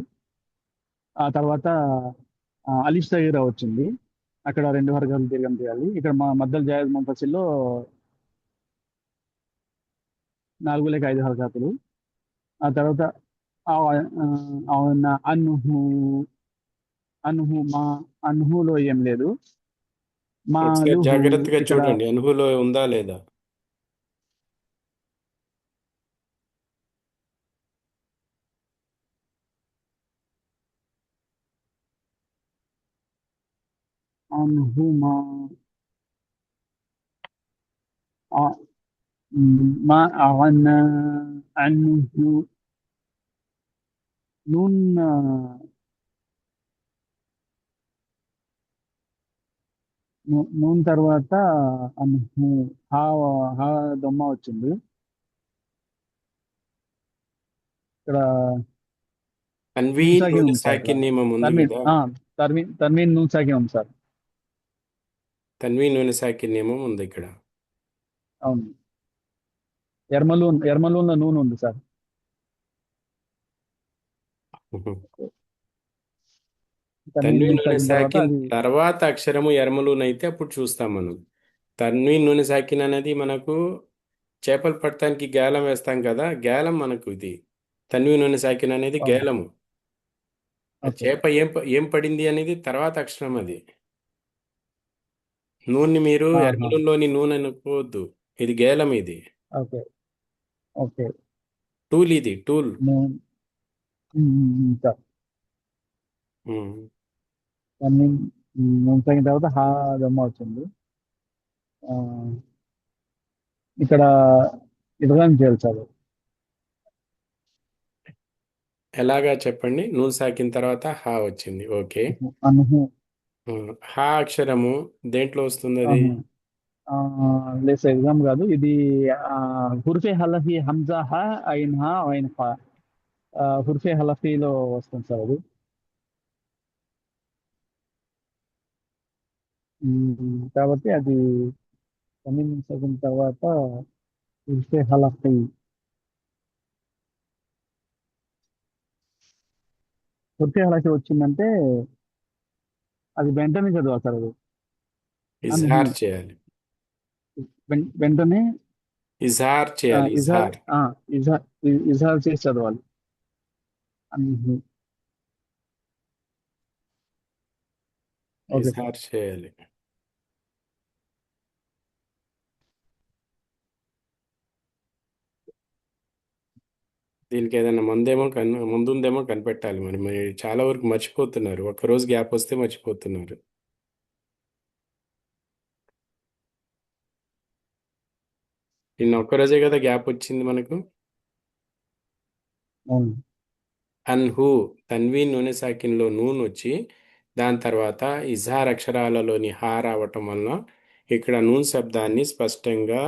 ఆ తర్వాత అలిఫ్ సగీరా వచ్చింది. అక్కడ 2 వర్గాలు దీర్ఘం చేయాలి. ఇక్కడ మా మద్దల్ జాయజ్ ముంఫసిల్లో 4 లేక 5 హర్కతులు. ఆ తర్వాత అవున అన్హు అన్హు మా అన్హులో ఏం లేదు. ఒకసారి మాలుహు జాగ్రత్తగా ఇక్కడ చూడండి అనుహులో ఉందా లేదా. అన్హు ఆ, మా అవన్న అన్హు నూన్ నూన్ తర్వాత అన్హు హా హా దొమ్మ వచ్చింది ఇక్కడ. నూన్ తన్వీన్ సాకిన్ నూనె ఉంది సార్ ఇక్కడ. సాకిన్ నియమం ఉంది తర్మీన్ కదా. తర్మీన్ నూన్ సాకిన్ ఉంది సార్. తన్వీన్ నూనె సాకిన్ నియమం ఉంది ఇక్కడ. అవును. ఎర్మలూన్లో నూనె ఉంది సార్. ఉహు. తర్మీన్ తన్వీన్ నూన్ నూనె సాకిన్ తర్వాత సాకిన్ అది తర్వాత అక్షరము ఎర్మలూన్ అయితే అప్పుడు చూస్తాం మనం. తన్వీన్ నూనె సాకిన్ అనేది మనకు చేపలు పట్టడానికి గేలం వేస్తాం కదా, గేలం మనకు ఇది. తన్వీన్ నూనె సాకిన్ అనేది అవును. గేలము. ఆ ఓకే. చేప ఏం పడింది అనేది తర్వాత అక్షరం అది. నూనె మీరు ఆహా. ఎర్మలూన్లోని నూనె అనుకోవద్దు, ఇది గేలం ఇది. ఓకే. ఓకే. టూల్ ఇది టూల్. నూన్ సార్. ఉమ్. తర్మీన్ నూన్ సాకిన్ తర్వాత హా దొమ్మ వచ్చింది. ఆ, ఇక్కడ ఇదగం చేయాలి సార్. ఎలాగా చెప్పండి. నూనె సాకిన తర్వాత హా వచ్చింది, ఓకే. అన్హు హా అక్షరము దేంట్లో వస్తుంది అది. ఆహా. లేదు సార్, ఎగ్జామ్ కాదు ఇది. హుర్ఫే హలఫీ హంజా హా ఐన్ హా ఐన్ హా. హుర్ఫే హలఫీలో వస్తుంది సార్ అది. కాబట్టి అది తమిళ సెకండ్ తర్వాత హుర్ఫే హలఫీ. హుర్ఫే హలఫీ వచ్చిందంటే అది వెంటనే చదవాలి సార్ అది. అన్హు ఇజ్హార్ చేయాలి. వెంటనే ఇజ్హార్ చేయాలి, ఇజహార్ ఇజ్హార్. ఇజహార్ ఇజహార్ చేసి చదవాలి. అన్హు. Okay sir. ఇజ్హార్ చేయాలి. దీనికి ఏదైనా ముందుందేమో కనిపెట్టాలి మరి చాలా వరకు మర్చిపోతున్నారు. ఒక్కరోజు గ్యాప్ వస్తే మర్చిపోతున్నారు. నిన్న ఒక్కరోజే కదా గ్యాప్ వచ్చింది మనకు. అవును. అన్హు తన్వీన్ నూనె సాకిన్లో నూన్ వచ్చి దాని తర్వాత ఇజహార్ అక్షరాలలోని హా రావటం వలన ఇక్కడ నూన్ శబ్దాన్ని స్పష్టంగా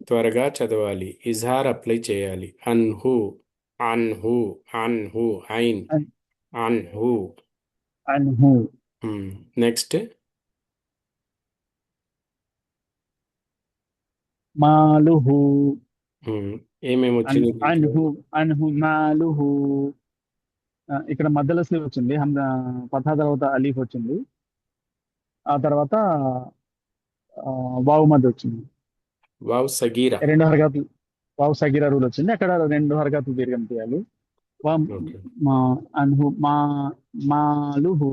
త్వరగా చదవాలి. ఇజహార్ అప్లై చేయాలి. అన్హు అన్హు అన్హు ఐన్ అన్- అన్హు. అన్హు నెక్స్ట్ మాలుహు. ఏమేమి వచ్చింది దీంట్లో. అన్హు అన్హు మాలుహు. ఇక్కడ మధ్యలో స్లీవ్ వచ్చింది. ఫతహా తర్వాత అలీఫ్ వచ్చింది. ఆ తర్వాత వావు మధ్య వచ్చింది. వావ్ సగీరా. రెండు హరకతులు. వావు సగిరా రూల్ వచ్చింది. అక్కడ రెండు హరకతులు దీర్ఘం తీయాలి. వా ఓకే. మా అన్హు మాలుహు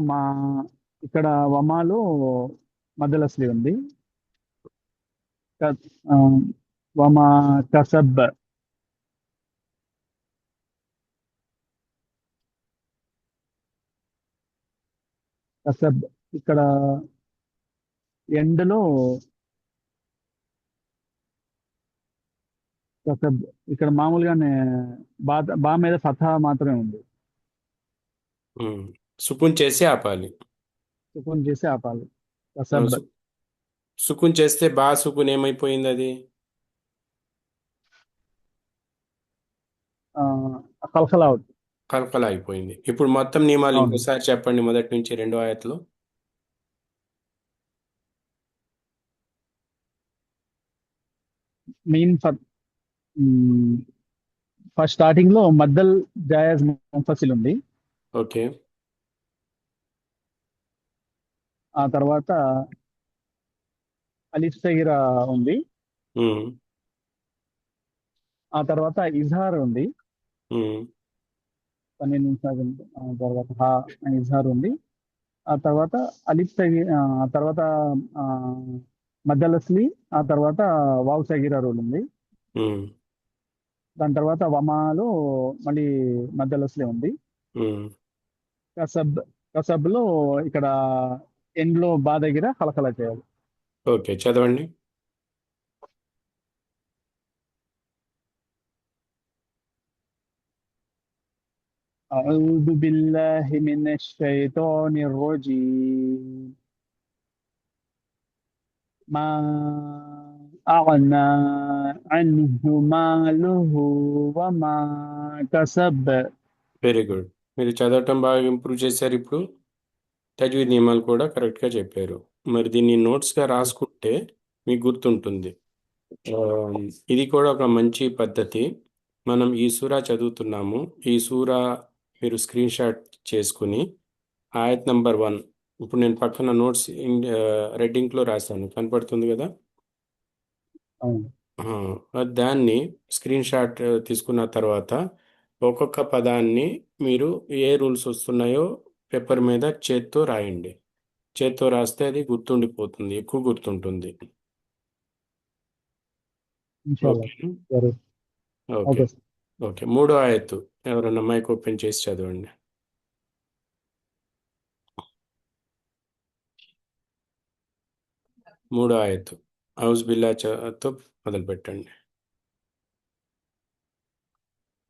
మా ఇక్కడ వమాలో మధ్యలో స్లీవ్ ఉంది. క- ఆ, వమా కసబ్. కసబ్ ఇక్కడ ఎండ్లో కసబ్. ఇక్కడ మామూలుగానే బా బా మీద ఫతహా మాత్రమే ఉంది. ఉమ్, సుకున్ చేసి ఆపాలి. సుకున్ చేసి ఆపాలి. ఆ, కసబ్. సు- సుకున్ చేస్తే బా సుకున్ ఏమైపోయింది అది. కల్కల్ అవుట్. కలకల అయిపోయింది. ఇప్పుడు మొత్తం నియమాలు అవును. ఇంకోసారి చెప్పండి, మొదటి నుంచి రెండో ఆయతలో. మెయిన్ ఫస్ట్ స్టార్టింగ్ లో మద్దల్ జాయజ్ ముంఫసిల్ ఉంది. ఓకే. ఆ తర్వాత అలిఫ్ సగిరా ఉంది. ఉమ్, ఆ తర్వాత ఇజహార్ ఉంది. ఉమ్, 12 నిమిషాలు. ఆ తర్వాత ఇజహార్ ఉంది. ఆ తర్వాత అలిఫ్ ఆ తర్వాత ఆ, మద్దల్ అస్లి. ఆ తర్వాత వావ్ సగీరా రూల్ ఉంది. ఉమ్, దాని తర్వాత వమాలో మళ్ళీ మద్దల్ అస్లి ఉంది. ఉమ్. కసబ్ కసబ్ లో ఇక్కడ ఎండ్ లో బా దగ్గర కలకల చేయాలి. ఓకే, చదవండి. أعوذ بالله من الشيطان الرجيم. ما أغنى عنه ماله وما كسب. Very good. మీరు చదవటం బాగా ఇంప్రూవ్ చేశారు. ఇప్పుడు తజ్వీద్ నియమాలు కూడా కరెక్ట్గా చెప్పారు. మరి దీన్ని నోట్స్గా రాసుకుంటే మీకు గుర్తుంటుంది. ఆ, ఇది కూడా ఒక మంచి పద్ధతి. మనం ఈ సూరా చదువుతున్నాము. ఈ సూరా మీరు స్క్రీన్ షాట్ చేసుకుని ఆయత్ నంబర్ 1 ఇప్పుడు నేను పక్కన నోట్స్ రెడ్ ఇంక్లో రాశాను, కనపడుతుంది కదా. అవును. దాన్ని స్క్రీన్ షాట్ తీసుకున్న తర్వాత ఒక్కొక్క పదాన్ని మీరు ఏ రూల్స్ వస్తున్నాయో పేపర్ మీద చేత్తో రాయండి. చేత్తో రాస్తే అది గుర్తుండిపోతుంది, ఎక్కువ గుర్తుంటుంది. ఇన్షాల్లా. ఓకే. సరే. ఓకే. Okay sir. ఓకే, 3వ ఆయత్తు ఎవరన్నా మైక్ ఓపెన్ చేసి చదవండి. 3వ ఆయత్తు ఔజ్ బిల్లా తో మొదలు పెట్టండి.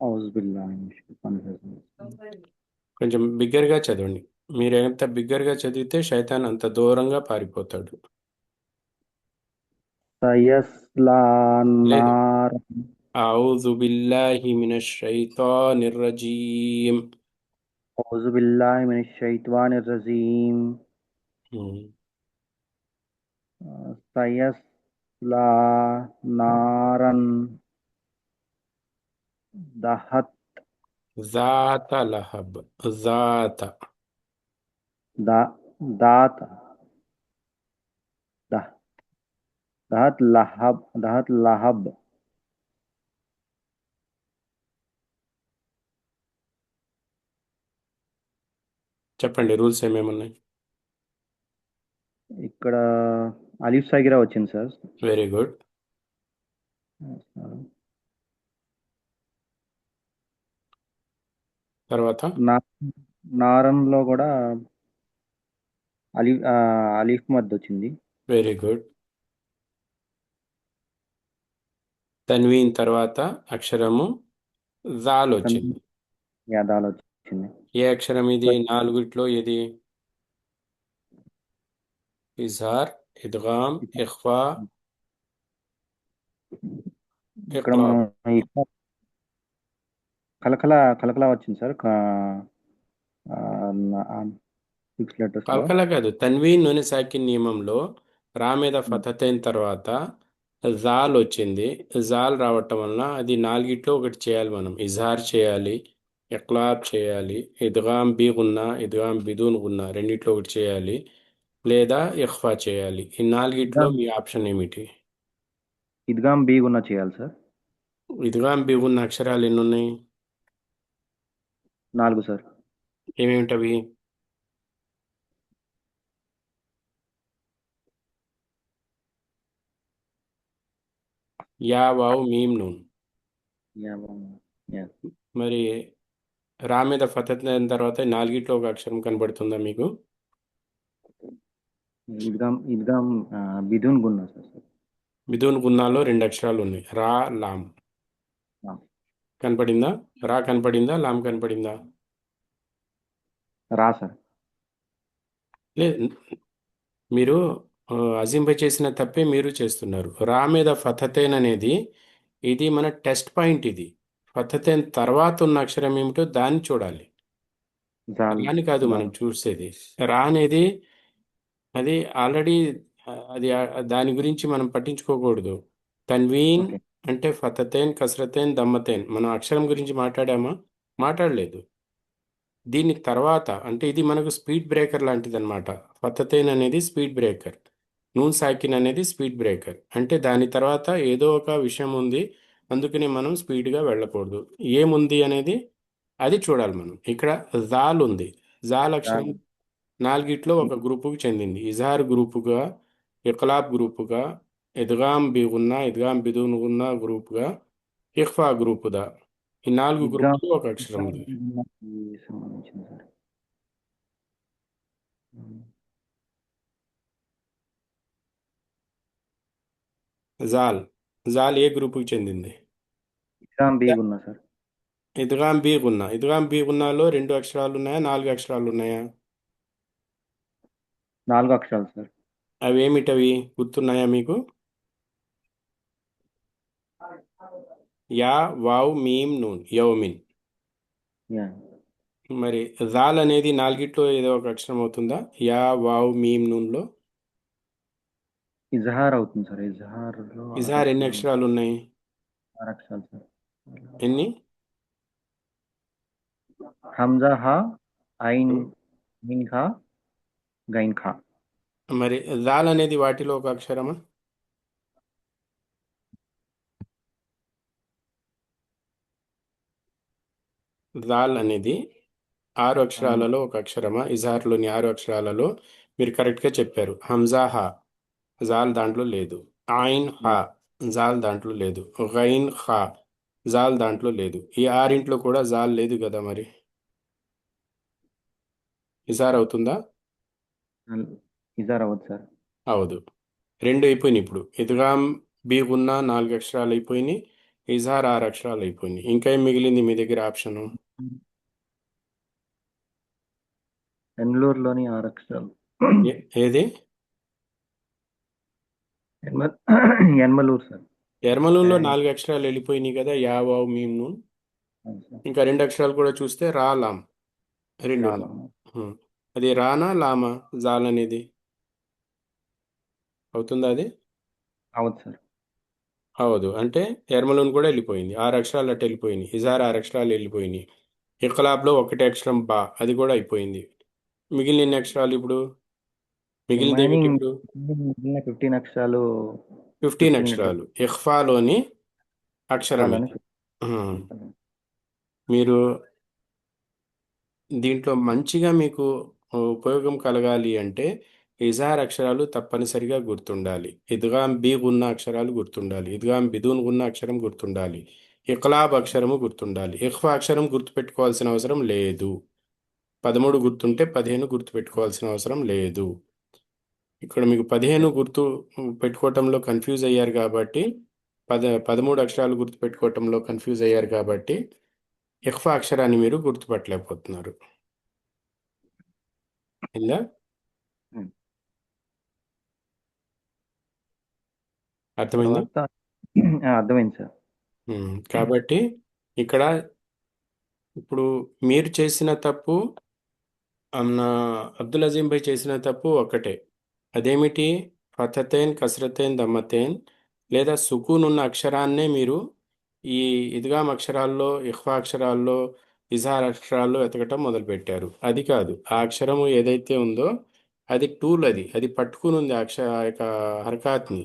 ఔజ్ బిల్లాహి మినష్ షైతానిర్ రజీమ్. కొంచెం బిగ్గరగా చదవండి. మీరు ఎంత బిగ్గరగా చదివితే శైతాన్ అంత దూరంగా పారిపోతాడు. సయస్లా లేదు, నార్ ఔజు బిల్లాహి మినష్ షైతానిర్ రజీమ్. ఔజ్ బిల్లాహి మినష్ షైతానిర్ రజీమ్. ఉమ్. సయస్లా నారన్ దహత్ జాత లహబ్. జాత. దాత్ దహత్ లహబ్. చెప్పండి రూల్స్ ఏమేమున్నాయి. ఇక్కడ అలీఫ్ సగిరా వచ్చింది సార్. Very good. తర్వాత నారంలో కూడా అలీఫ్ మద్ వచ్చింది. Very good. తన్వీన్ తర్వాత అక్షరము జాల్ వచ్చింది. యాదాలు వచ్చింది. ఏ అక్షరం ఇది? నాలుగిట్లో ఏది? ఇజహార్, ఇద్గామ్, ఇఖ్ఫా, ఇక్కడ ఇక్లాబ్. మనం కలకల కలకల వచ్చింది సార్. 6 లెటర్స్ లో కల్కల కాదు, తన్వీన్ నూనె సాకిన్ నియమంలో రా మీద ఫతతైన తర్వాత జాల్ వచ్చింది. జాల్ రావటం వలన అది నాలుగిట్లో ఒకటి చేయాలి. మనం ఇజహార్ చేయాలి, ఇక్లాబ్ చేయాలి, ఇద్గామ్ బి గున్నా, ఇద్గామ్ బిదూన్ గున్నా రెండిట్లో ఒకటి చేయాలి, లేదా ఇఖ్ఫా చేయాలి. ఈ నాలుగిట్లో మీ ఆప్షన్ ఏమిటి? ఇద్గామ్ బి గున్నా చేయాలి సార్. ఇద్గామ్ బి గున్న అక్షరాలు ఎన్ని ఉన్నాయి? 4 సార్. ఏమేమిటవి? యా, వావ్, మీమ్, నూన్. మరి రా మీద ఫతత్ అయిన తర్వాత నాలుగిట్లో ఒక అక్షరం కనబడుతుందా మీకు? ఇద్గామ్ బిదూన్ గున్నా సార్. బిదూన్ గున్నాలో 2 అక్షరాలు ఉన్నాయి, రా, లామ్. కనపడిందా? రా కనపడిందా, లామ్ కనపడిందా? రా సార్. లేదు, మీరు అజింప చేసిన తప్పే మీరు చేస్తున్నారు. రా మీద ఫతతైన్ అనేది ఇది మన టెస్ట్ పాయింట్. ఇది ఫతతైన్ తర్వాత ఉన్న అక్షరం ఏమిటో దాన్ని చూడాలి, రాని కాదు మనం చూసేది. రా అనేది అది ఆల్రెడీ అది దాని గురించి మనం పట్టించుకోకూడదు. తన్వీన్ అంటే ఫతతైన్, కసరతైన్, దమ్మతైన్. మనం అక్షరం గురించి మాట్లాడామా? మాట్లాడలేదు. దీని తర్వాత అంటే ఇది మనకు స్పీడ్ బ్రేకర్ లాంటిది అనమాట. ఫతతైన్ అనేది స్పీడ్ బ్రేకర్, నూన్ సాకిన్ అనేది స్పీడ్ బ్రేకర్. అంటే దాని తర్వాత ఏదో ఒక విషయం ఉంది, అందుకని మనం స్పీడ్గా వెళ్ళకూడదు. ఏముంది అనేది అది చూడాలి మనం. ఇక్కడ జాల్ ఉంది. జాల్ అక్షరం జాల్. నాలుగిట్లో ఒక గ్రూపుకు చెందింది. ఇజహార్ గ్రూపుగా, ఇఖ్లాబ్ గ్రూపుగా, ఇద్గామ్ బిగున్నా, ఇద్గామ్ బిదునుగున్నా గ్రూపుగా, ఇఖ్ఫా గ్రూపుదా. ఈ 4 ఇద్గామ్ గ్రూపులు ఒక అక్షరం ఉంది. సంబంధించింది సార్. జాల్ జాల్ ఏ గ్రూపుకి చెందింది? ఇద్గామ్ బీగున్నా సార్. ఇద్గామ్ బీగున్నా. ఇద్గామ్ బీగున్నాలో 2 అక్షరాలు ఉన్నాయా, 4 అక్షరాలు ఉన్నాయా? 4 అక్షరాలు సార్. అవి ఏమిటవి గుర్తున్నాయా మీకు? యా, వావ్, మీమ్, నూన్, యౌమిన్. యా. మరి జాల్ అనేది నాలుగిట్లో ఏదో ఒక అక్షరం అవుతుందా? యా, వావ్, మీమ్, నూన్లో ఇజహార్ అవుతుంది సార్. ఇజహార్లో 6 ఇజహార్ ఎన్ని అక్షరాలు. అక్షరాలు ఉన్నాయి? 6 అక్షరాలు సార్. ఎన్ని? హంజా హా, ఐన్ మీన్ ఖా, గైన్ ఖా. మరి జాల్ అనేది వాటిలో ఒక అక్షరమా? జాల్ అనేది 6 అక్షరాలలో ఒక అక్షరమా? ఇజహార్లోని 6 అక్షరాలలో మీరు కరెక్ట్గా చెప్పారు. హంజా హా జాల్ దాంట్లో లేదు. ఐన్ హా జాల్ దాంట్లో లేదు. గైన్ ఖా జాల్ దాంట్లో లేదు. ఈ 6 కూడా జాల్ లేదు కదా. మరి ఇజహార్ అవుతుందా? ఇజహార్ అవ్వదు సార్. అవదు. 2 అయిపోయినాయి. ఇప్పుడు ఇద్గామ్ బీగున్న 4 అక్షరాలు అయిపోయినాయి. ఇజహార్ 6 అక్షరాలు అయిపోయినాయి. ఇంకా ఏం మిగిలింది మీ దగ్గర ఆప్షను? ఎన్లూరులోని 6 అక్షరాలు. ఏది? ఎన్మలూరు సార్. ఎర్మలూన్లో 4 అక్షరాలు వెళ్ళిపోయినాయి కదా. యా, వావ్, మీమ్, నూన్. అవును సార్. ఇంకా 2 అక్షరాలు కూడా చూస్తే రా, లామ్. 2 చాలా. అది రానా లామా జాల్ అనేది అవుతుందా? అది అవ్వదు సార్. అవదు. అంటే ఎర్మలూన్ కూడా వెళ్ళిపోయింది. 6 అక్షరాలు అటు వెళ్ళిపోయినాయి. ఇజార్ 6 అక్షరాలు వెళ్ళిపోయినాయి. ఇఖ్లాబ్లో 1 అక్షరం బా, అది కూడా అయిపోయింది. మిగిలిన ఎన్ని అక్షరాలు ఇప్పుడు? మిగిలింది ఏమిటి రిమైనింగ్ ఇప్పుడు? 15 అక్షరాలు. 15 అక్షరాలు ఇఖ్ఫాలోని అక్షరం ఇఖ్ఫాలోని ఇది. మీరు దీంట్లో మంచిగా మీకు ఉపయోగం కలగాలి అంటే ఇజహార్ అక్షరాలు తప్పనిసరిగా గుర్తుండాలి. ఇద్గామ్ బీగ్ ఉన్న అక్షరాలు గుర్తుండాలి. ఇద్గామ్ బిదూన్ ఉన్న అక్షరం గుర్తుండాలి. ఇఖ్లాబ్ అక్షరము గుర్తుండాలి. ఇఖ్ఫా అక్షరం గుర్తుపెట్టుకోవాల్సిన అవసరం లేదు. 13 గుర్తుంటే 15 గుర్తుపెట్టుకోవాల్సిన అవసరం లేదు. ఇక్కడ మీకు 15 గుర్తు పెట్టుకోవటంలో కన్ఫ్యూజ్ అయ్యారు కాబట్టి 13 అక్షరాలు గుర్తు పెట్టుకోవటంలో కన్ఫ్యూజ్ అయ్యారు కాబట్టి ఇఖ్ఫా అక్షరాన్ని మీరు గుర్తుపట్టలేకపోతున్నారు. ఇలా అర్థమైందా? తర్వాత అర్థమైంది సార్. కాబట్టి ఇక్కడ ఇప్పుడు మీరు చేసిన తప్పు, అబ్దుల్ అజీం భాయ్ చేసిన తప్పు ఒక్కటే. అదేమిటి? ఫతతేన్, కసరతేన్, దమ్మతేన్ లేదా సుకూన్ ఉన్న అక్షరాన్నే మీరు ఈ ఇద్గామ్ అక్షరాల్లో, ఇఖ్ఫా అక్షరాల్లో, ఇజహార్ అక్షరాల్లో వెతకటం మొదలుపెట్టారు. అది కాదు. ఆ అక్షరము ఏదైతే ఉందో అది టూల్. అది పట్టుకుని ఉంది ఆ యొక్క హరకాత్ని.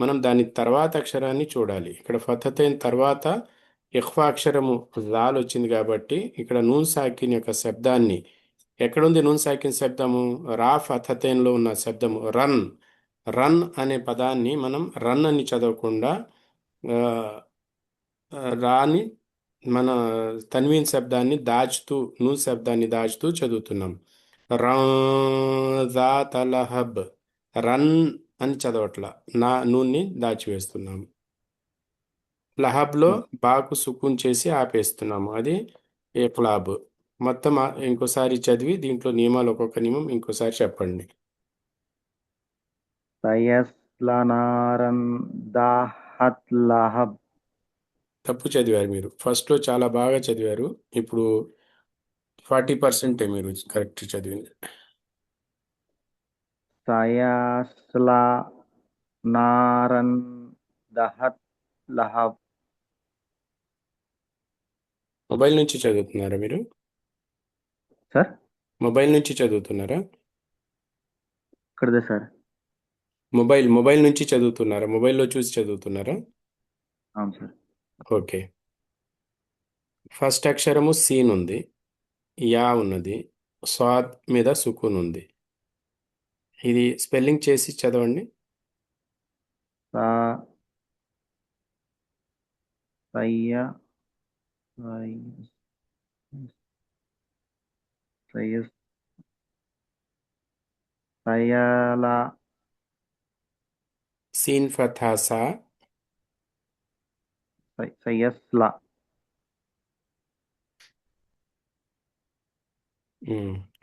మనం దాని తర్వాత అక్షరాన్ని చూడాలి. ఇక్కడ ఫతతైన్ తర్వాత ఇఖ్ఫా అక్షరము లాల్ వచ్చింది కాబట్టి ఇక్కడ నూన్ సాకిన్ యొక్క శబ్దాన్ని, ఎక్కడుంది నూన్ సాకిన్ శబ్దము? రా ఫతతైన్లో ఉన్న శబ్దము రన్. రన్ అనే పదాన్ని మనం రన్ అని చదవకుండా రాని మన తన్వీన్ శబ్దాన్ని దాచుతూ, నూన్ శబ్దాన్ని దాచుతూ చదువుతున్నాం. రాతలహబ్ రన్ అని చదవట్ల, నూన్ని దాచివేస్తున్నాం. లహబ్లో బాకు సుకూన్ చేసి ఆపేస్తున్నాము. అది ఇఖ్లాబ్. మొత్తం ఇంకోసారి చదివి దీంట్లో నియమాలు ఒక్కొక్క నియమం ఇంకోసారి చెప్పండి. సయస్లనారన్ దాహత్ లహబ్. తప్పు చదివారు మీరు. ఫస్ట్లో చాలా బాగా చదివారు. ఇప్పుడు 40% మీరు కరెక్ట్ చదివింది. సయస్లనారన్ దహత్ లహబ్. మొబైల్ నుంచి చదువుతున్నారా మీరు? సార్ మొబైల్ నుంచి చదువుతున్నారా? ఇక్కడదే సార్. మొబైల్ నుంచి చదువుతున్నారా? మొబైల్లో చూసి చదువుతున్నారా? అవును సార్. ఓకే. ఫస్ట్ అక్షరము సీన్ ఉంది, యా ఉన్నది, స్వాద్ మీద సుకూన్ ఉంది. ఇది స్పెల్లింగ్ చేసి చదవండి. సా సయ్య సయ్- సయస్ సయల సీన్ ఫథా సా. సయస్ల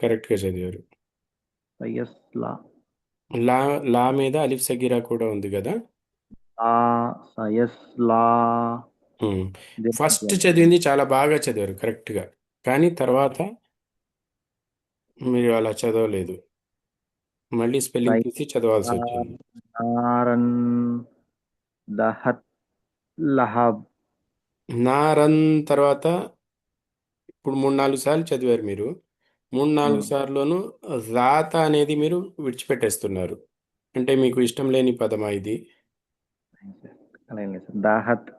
కరెక్ట్గా చదివారు. సయస్ల లా లా మీద అలిఫ్ సగీరా కూడా ఉంది కదా. ఆ సయస్లా ఫస్ట్ చదివింది చాలా బాగా చదివారు కరెక్ట్గా, కానీ తర్వాత మీరు అలా చదవలేదు, మళ్ళీ స్పెల్లింగ్ తీసి చదవాల్సి వచ్చింది. నారన్ దహత్ లహబ్ నారన్ తర్వాత ఇప్పుడు 3-4 సార్లు చదివారు మీరు. 3-4 సార్లును రాత అనేది మీరు విడిచిపెట్టేస్తున్నారు. అంటే మీకు ఇష్టం లేని పదమా ఇది? అలా ఏం లేదు సార్. దాహత్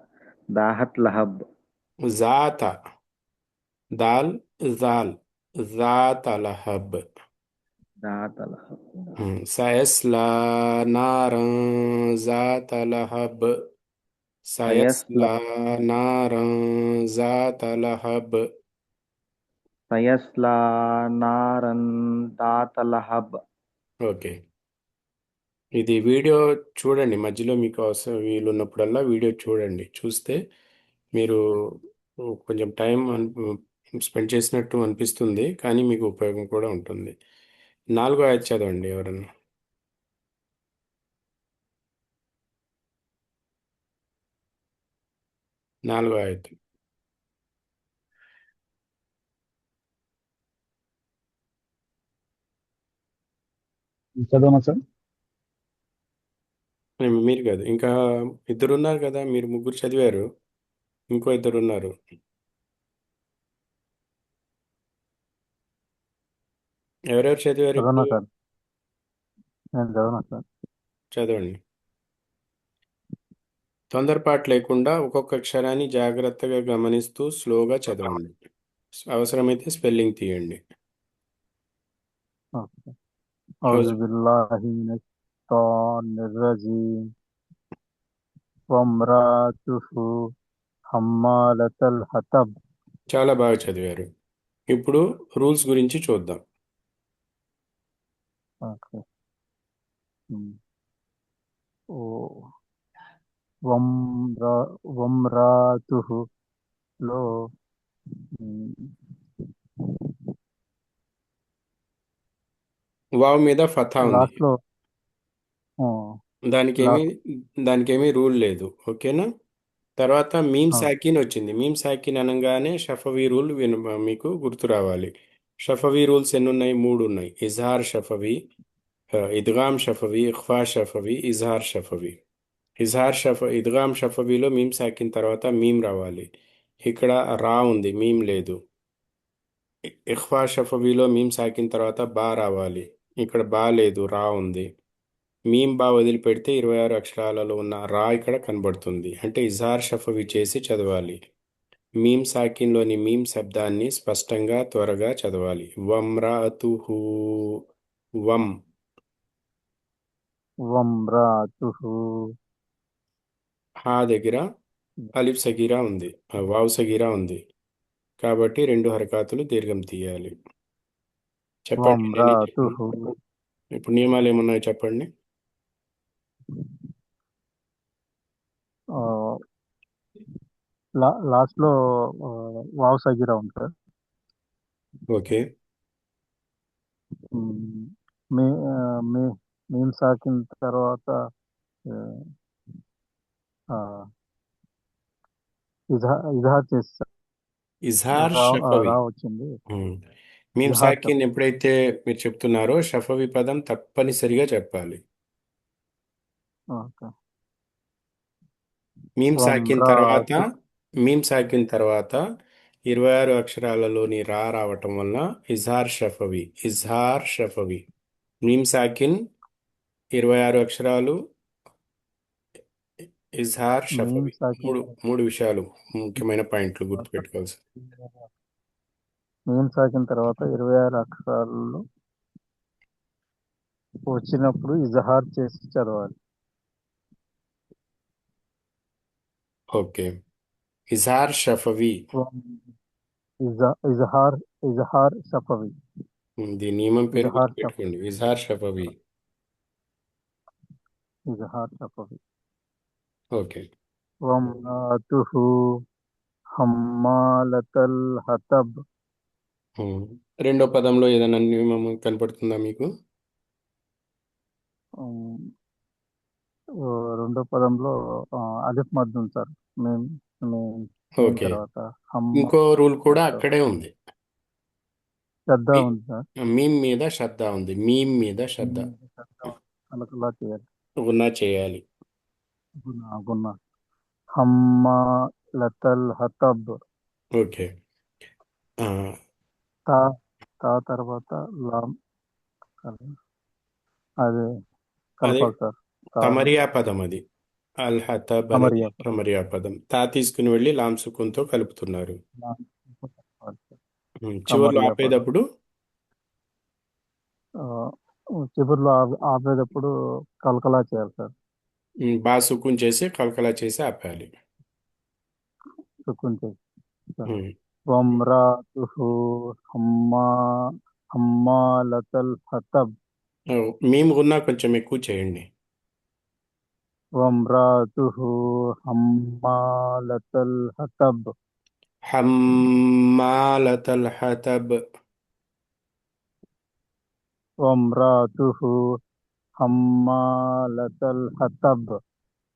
దాహత్ లహబ్ జాత, దాల్, జాల్, జాత లహబ్. దాహత్ లహబ్ సయస్లా నారం జాత లహబ్. సయస్లా సయస్లా నారం జాత లహబ్. సయస్లా నారన్ దాత లహబ్. ఓకే. ఇది వీడియో చూడండి, మధ్యలో మీకు అవసరం వీలున్నప్పుడల్లా వీడియో చూడండి. చూస్తే మీరు కొంచెం టైం స్పెండ్ చేసినట్టు అనిపిస్తుంది, కానీ మీకు ఉపయోగం కూడా ఉంటుంది. 4వ ఆయత్ చదవండి ఎవరన్నా. 4వ ఆయత్. చదవనా సార్? మీరు కాదు, ఇంకా ఇద్దరు ఉన్నారు కదా, మీరు ముగ్గురు చదివారు, ఇంకో ఇద్దరు ఉన్నారు. ఎవరెవరు చదివారు చదవనా ఇప్పుడు? సార్? నేను చదవనా సార్? చదవండి. తొందరపాటు లేకుండా ఒక్కొక్క అక్షరాన్ని జాగ్రత్తగా గమనిస్తూ స్లోగా చదవండి. అవసరమైతే స్పెల్లింగ్ తీయండి. ఓకే. అౌజు బిల్లాహి మినష్ షైతానిర్ రజీమ్. వమ్రాతుహు హమ్మాలతల్ హతబ్. చాలా బాగా చదివారు. ఇప్పుడు రూల్స్ గురించి చూద్దాం. ఓకే. ఓ వమ్రా వమ్రాతుహు లో వావ్ మీద ఫథా ఉంది, లాస్ట్ లో దానికేమి లాస్ట్ దానికేమీ రూల్ లేదు. ఓకేనా. తర్వాత మీమ్ సాకిన్ వచ్చింది. మీమ్ సాకిన్ అనగానే షఫవీ రూల్ మీకు గుర్తు రావాలి. షఫవీ రూల్స్ ఎన్ని ఉన్నాయి? 3 ఉన్నాయి. ఇజ్హార్ షఫవీ, ఇద్గామ్ షఫవీ, ఇఖ్ఫా షఫవీ, ఇజ్హార్ షఫవీ. ఇద్గామ్ షఫవీలో మీమ్ సాకిన్ తర్వాత మీమ్ రావాలి. ఇక్కడ రా ఉంది, మీమ్ లేదు. ఇఖ్ఫా షఫవీలో మీమ్ సాకిన్ తర్వాత బా రావాలి. ఇక్కడ బా లేదు, రా ఉంది. మీమ్ బా వదిలిపెడితే 26 అక్షరాలలో ఉన్న రా ఇక్కడ కనబడుతుంది. అంటే ఇజార్ షఫవి చేసి చదవాలి. మీమ్ సాకిన్లోని మీమ్ శబ్దాన్ని స్పష్టంగా త్వరగా చదవాలి. వమ్రాతుహు, వం. వమ్రాతుహు హా దగ్గర అలిఫ్ సగీరా ఉంది, వావ్ సగీరా ఉంది, కాబట్టి 2 హరకాతులు దీర్ఘం తీయాలి. చెప్పండి. వమ్రాతుహు ఇప్పుడు నియమాలు ఏమున్నాయో చెప్పండి. లాస్ట్ లో వావ్ సగిరా ఉంది సార్. ఓకే. మీ మీ మీమ్ సాకిన తర్వాత ఆ, ఇజహార్ చేస్తా. ఇజార్ రా షఫవి. రా వచ్చింది. మీమ్ ఇజహార్ సాకిన్ ఎప్పుడైతే మీరు చెప్తున్నారో షఫవి పదం తప్పనిసరిగా చెప్పాలి. ఓకే. మీమ్ సాకిన్ తర్వాత వమ్రాతు మీమ్ సాకిన్ తర్వాత 26 అక్షరాలలోని రా రావటం వలన ఇజార్ షఫవి. ఇజార్ షఫవి. మీమ్ సాకిన్ 26 అక్షరాలు, ఇజ్హార్ మీమ్ షఫవి. సాకిన మూడు విషయాలు ముఖ్యమైన పాయింట్లు తర్వాత గుర్తుపెట్టుకోవాల్సి. మీమ్ సాకిన తర్వాత 26 అక్షరాలు వచ్చినప్పుడు ఇజహార్ చేసి చదవాలి. ఓకే. ఇజ్హార్ షఫవి. ఇజహార్ ఇజహార్ షఫవి. దీని నియమం పేరు ఇజహార్ షఫవి. గుర్తుపెట్టుకోండి. ఇజ్హార్ షఫవి. ఇజహార్ షఫవి. ఓకే. వమ్రాతుహు హమ్మాలతల్ హతబ్. రెండో పదంలో ఏదైనా నియమం కనపడుతుందా మీకు? ఉమ్, రెండో పదంలో అలిఫ్ మద్ ఉంది సార్. మేము మేము ఓకే. తర్వాత హమ్మ ఇంకో రూల్ కూడా తర్వాత అక్కడే ఉంది. శ్రద్ధ మీ- ఉంది సార్. మీమ్ మీద శ్రద్ధ ఉంది. మీమ్ మీద శ్రద్ధ కలకలా చేయాలి. గున్నా చేయాలి. గున్న హమ్మాలతల్ హతబ్. ఓకే. ఆ, తా తా తర్వాత లాం అదే అదే కలపాలి సార్. కమరియా పదం అది. అల్ హతబ్ అనేది కమరియా కమరియా పదం. తా తీసుకుని వెళ్ళి లాం సుకున్తో కలుపుతున్నారు. చివర్లో కమరియా పదం. ఆపేటప్పుడు చివరిలో ఆపేటప్పుడు కలకలా చేయాలి సార్. బాగా సుకున్ చేసి కలకలా చేసి ఆపాలి. సుకున్ చేసి సార్. ఉమ్, వమ్రాతుహు హమ్మాలతల్ హతబ్. మేము గున్నా కొంచెం ఎక్కువ చేయండి. వమ్రాతుహు హమ్మాలతల్ హతబ్. హమ్మాలతల్ హతబ్. వమ్రాతుహు హమ్మాలతల్ హతబ్.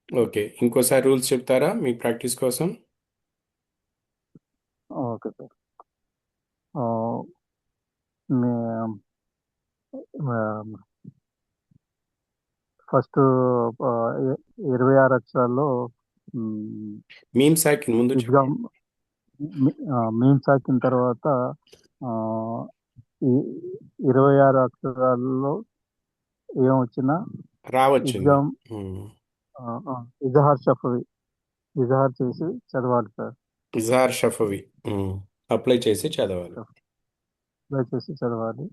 ఓకే. ఇంకోసారి రూల్స్ చెప్తారా మీ ప్రాక్టీస్ కోసం? Okay sir. మే- ఫస్ట్ 26 అక్షరాల్లో మీమ్ సాకిన్ ముందు ఇద్గామ్ మీమ్ సాకిన తర్వాత ఆ, ఈ 26 అక్షరాల్లో ఏమొచ్చినా రావచ్చింది. ఇద్గామ్ ఇజహార్ షఫవి ఇజహార్ చేసి చదవాలి సార్. ఇజహార్ షఫవి అప్లై చేసి చదవాలి. దయచేసి చదవాలి.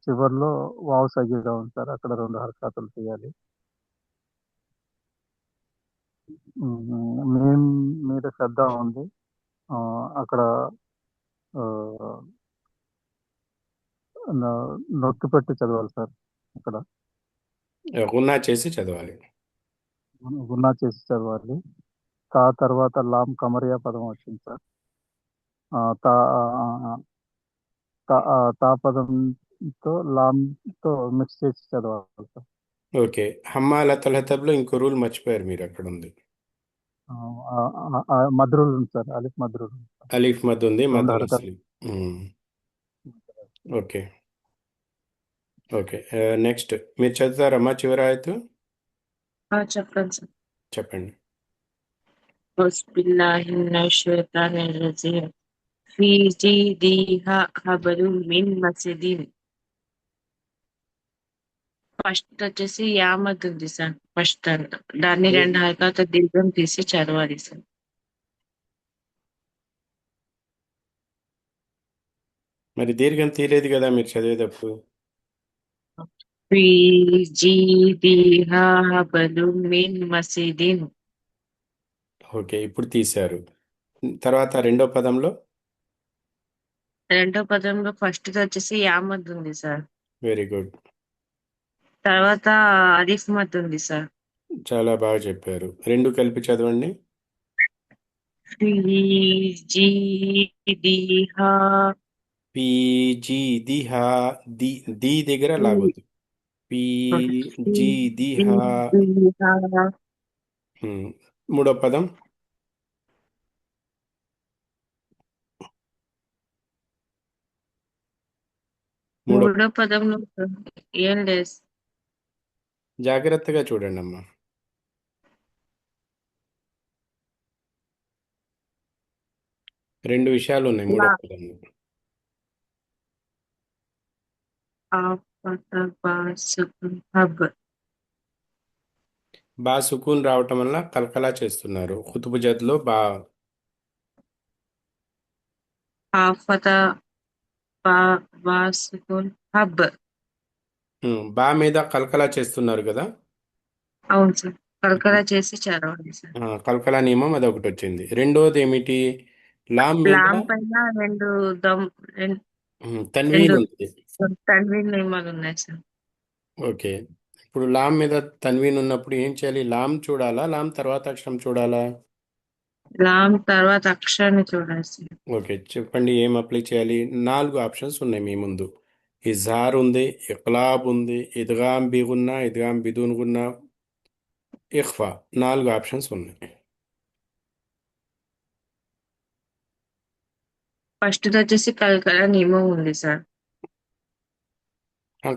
చివర్లో వావ్ సగీరా ఉంది సార్. అక్కడ 2 హర్కాతులు తీయాలి. మీమ్ మీద శ్రద్ధ ఉంది. అక్కడ ఆ, నొక్కి పెట్టి చదవాలి సార్. అక్కడ గున్నా చేసి చదవాలి. గున్నా చేసి చదవాలి. తా తర్వాత లాం కమరియా పదం వచ్చింది సార్. తా తా పదంతో లాంతో మిక్స్ చేసి చదవాలి సార్. ఓకే. హమ్మాలతల్ హతబ్లో ఇంకో రూల్ మర్చిపోయారు మీరు. అక్కడ ఉంది మద్రూల్ ఉంది సార్. అలిఫ్ మద్రూల్ ఉంది సార్. అలీఫ్ మద్ ఉంది, 2 మద్ హర్కాలు. అస్లీ. ఓకే. ఓకే. నెక్స్ట్ మీరు చదువుతారమ్మా చివరి ఆయతు? చెప్పండి సార్. చెప్పండి. బిస్మిల్లాహిర్ మినష్ షైతానిర్ రజీమ్. ఫీ జీదిహా హబలుం మిన్ మసదిన్. ఫస్ట్ వచ్చేసి యామద్ ఉంది సార్. ఫస్ట్ దాన్ని 2 హర్కాత దీర్ఘం తీసి చదవాలి సార్. మరి దీర్ఘం తీయలేదు కదా మీరు చదివేటప్పుడు? ఫీ జీదిహా హబలుం మిన్ మసదిన్. ఓకే. ఇప్పుడు తీశారు. తర్వాత రెండో పదంలో రెండో పదంలో ఫస్ట్ వచ్చేసి యామద్ ఉంది సార్. Very good. తర్వాత అలిఫ్ మద్ ఉంది సార్. చాలా బాగా చెప్పారు. రెండు కలిపి చదవండి. ఫీ జీదిహా పీజీ దిహా ది దగ్గర లాగొద్దు. పీజీ దిహా. మూడో పదం మూడో పదంలో ఏం లేదు. జాగ్రత్తగా చూడండి అమ్మా. రెండు విషయాలు ఉన్నాయి మూడో పదంలో. హబ్ బా సుకూన్ రావటం వల్ల కలకలా చేస్తున్నారు. ఖుతుబు జద్లో బా ఆఫత బా బా సుకూన్ హబ్. బా మీద కలకలా చేస్తున్నారు కదా. అవును సార్. కలకలా చేసి చదవాలి సార్. కలకలా నియమం అది ఒకటి వచ్చింది. రెండోది ఏమిటి? లామ్ మీద లాం పైన రెండు దమ్ తన్వీన్ రెండు ఉంది. తన్వీన్ నియమాలు ఉన్నాయి సార్. ఓకే. ఇప్పుడు లామ్ మీద తన్వీన్ ఉన్నప్పుడు ఏం చేయాలి? లామ్ చూడాలా, లామ్ తర్వాత అక్షరం చూడాలా? లాం తర్వాత అక్షరాన్ని చూడాలి సార్. ఓకే, చెప్పండి ఏం అప్లై చేయాలి? 4 ఆప్షన్స్ ఉన్నాయి మీ ముందు. ఇజార్ ఉంది, ఇక్లాబ్ ఉంది, ఇద్గామ్ బిగున్నా, ఇద్గామ్ బిదూన్ గున్నా, ఇఖ్ఫా. 4 ఆప్షన్స్ ఉన్నాయి. ఫస్ట్ వచ్చేసి కలకలా నియమం ఉంది సార్.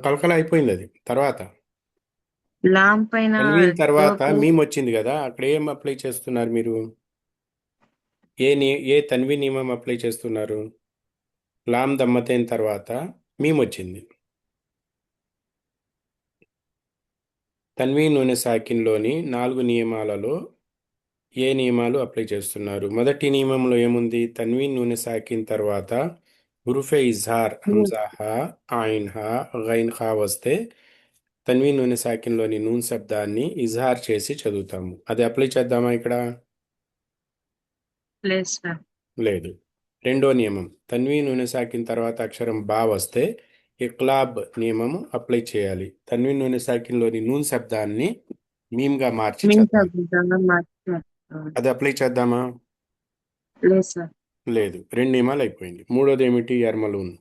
కలకల అయిపోయింది అది. తర్వాత లాం పైన తన్వీన్ తర్వాత తో మీమ్ వచ్చింది కదా, అక్కడ ఏం అప్లై చేస్తున్నారు మీరు? ఏ తన్వీన్ నియమం అప్లై చేస్తున్నారు? లామ్ దమ్మతైన తర్వాత మీమ్ వచ్చింది. తన్వీన్ నూనె సాకిన్లోని 4 నియమాలలో ఏ నియమాలు అప్లై చేస్తున్నారు? మొదటి నియమంలో ఏముంది? తన్వీన్ నూనె సాకిన్ తర్వాత హురుఫే ఇజ్హార్ హంజా హా, ఆయిన్ హా, గైన్ ఖా వస్తే తన్వీన్ నూనె సాకిన్లోని నూన్ శబ్దాన్ని ఇజ్హార్ చేసి చదువుతాము. అది అప్లై చేద్దామా ఇక్కడ? లేదు సార్. లేదు. రెండో నియమం, తన్వీన్ నూనె సాకిన్ తర్వాత అక్షరం బా వస్తే ఇక్లాబ్ నియమము అప్లై చేయాలి. తన్వీన్ నూనె సాకిన్లోని నూన్ శబ్దాన్ని మీమ్గా మార్చి మీన్ చదవాలి. శబ్దంగా మార్చారు. అది అప్లై చేద్దామా? లేదు సార్. లేదు. 2 నియమాలు అయిపోయింది. మూడోది ఏమిటి? ఎర్మలూన్.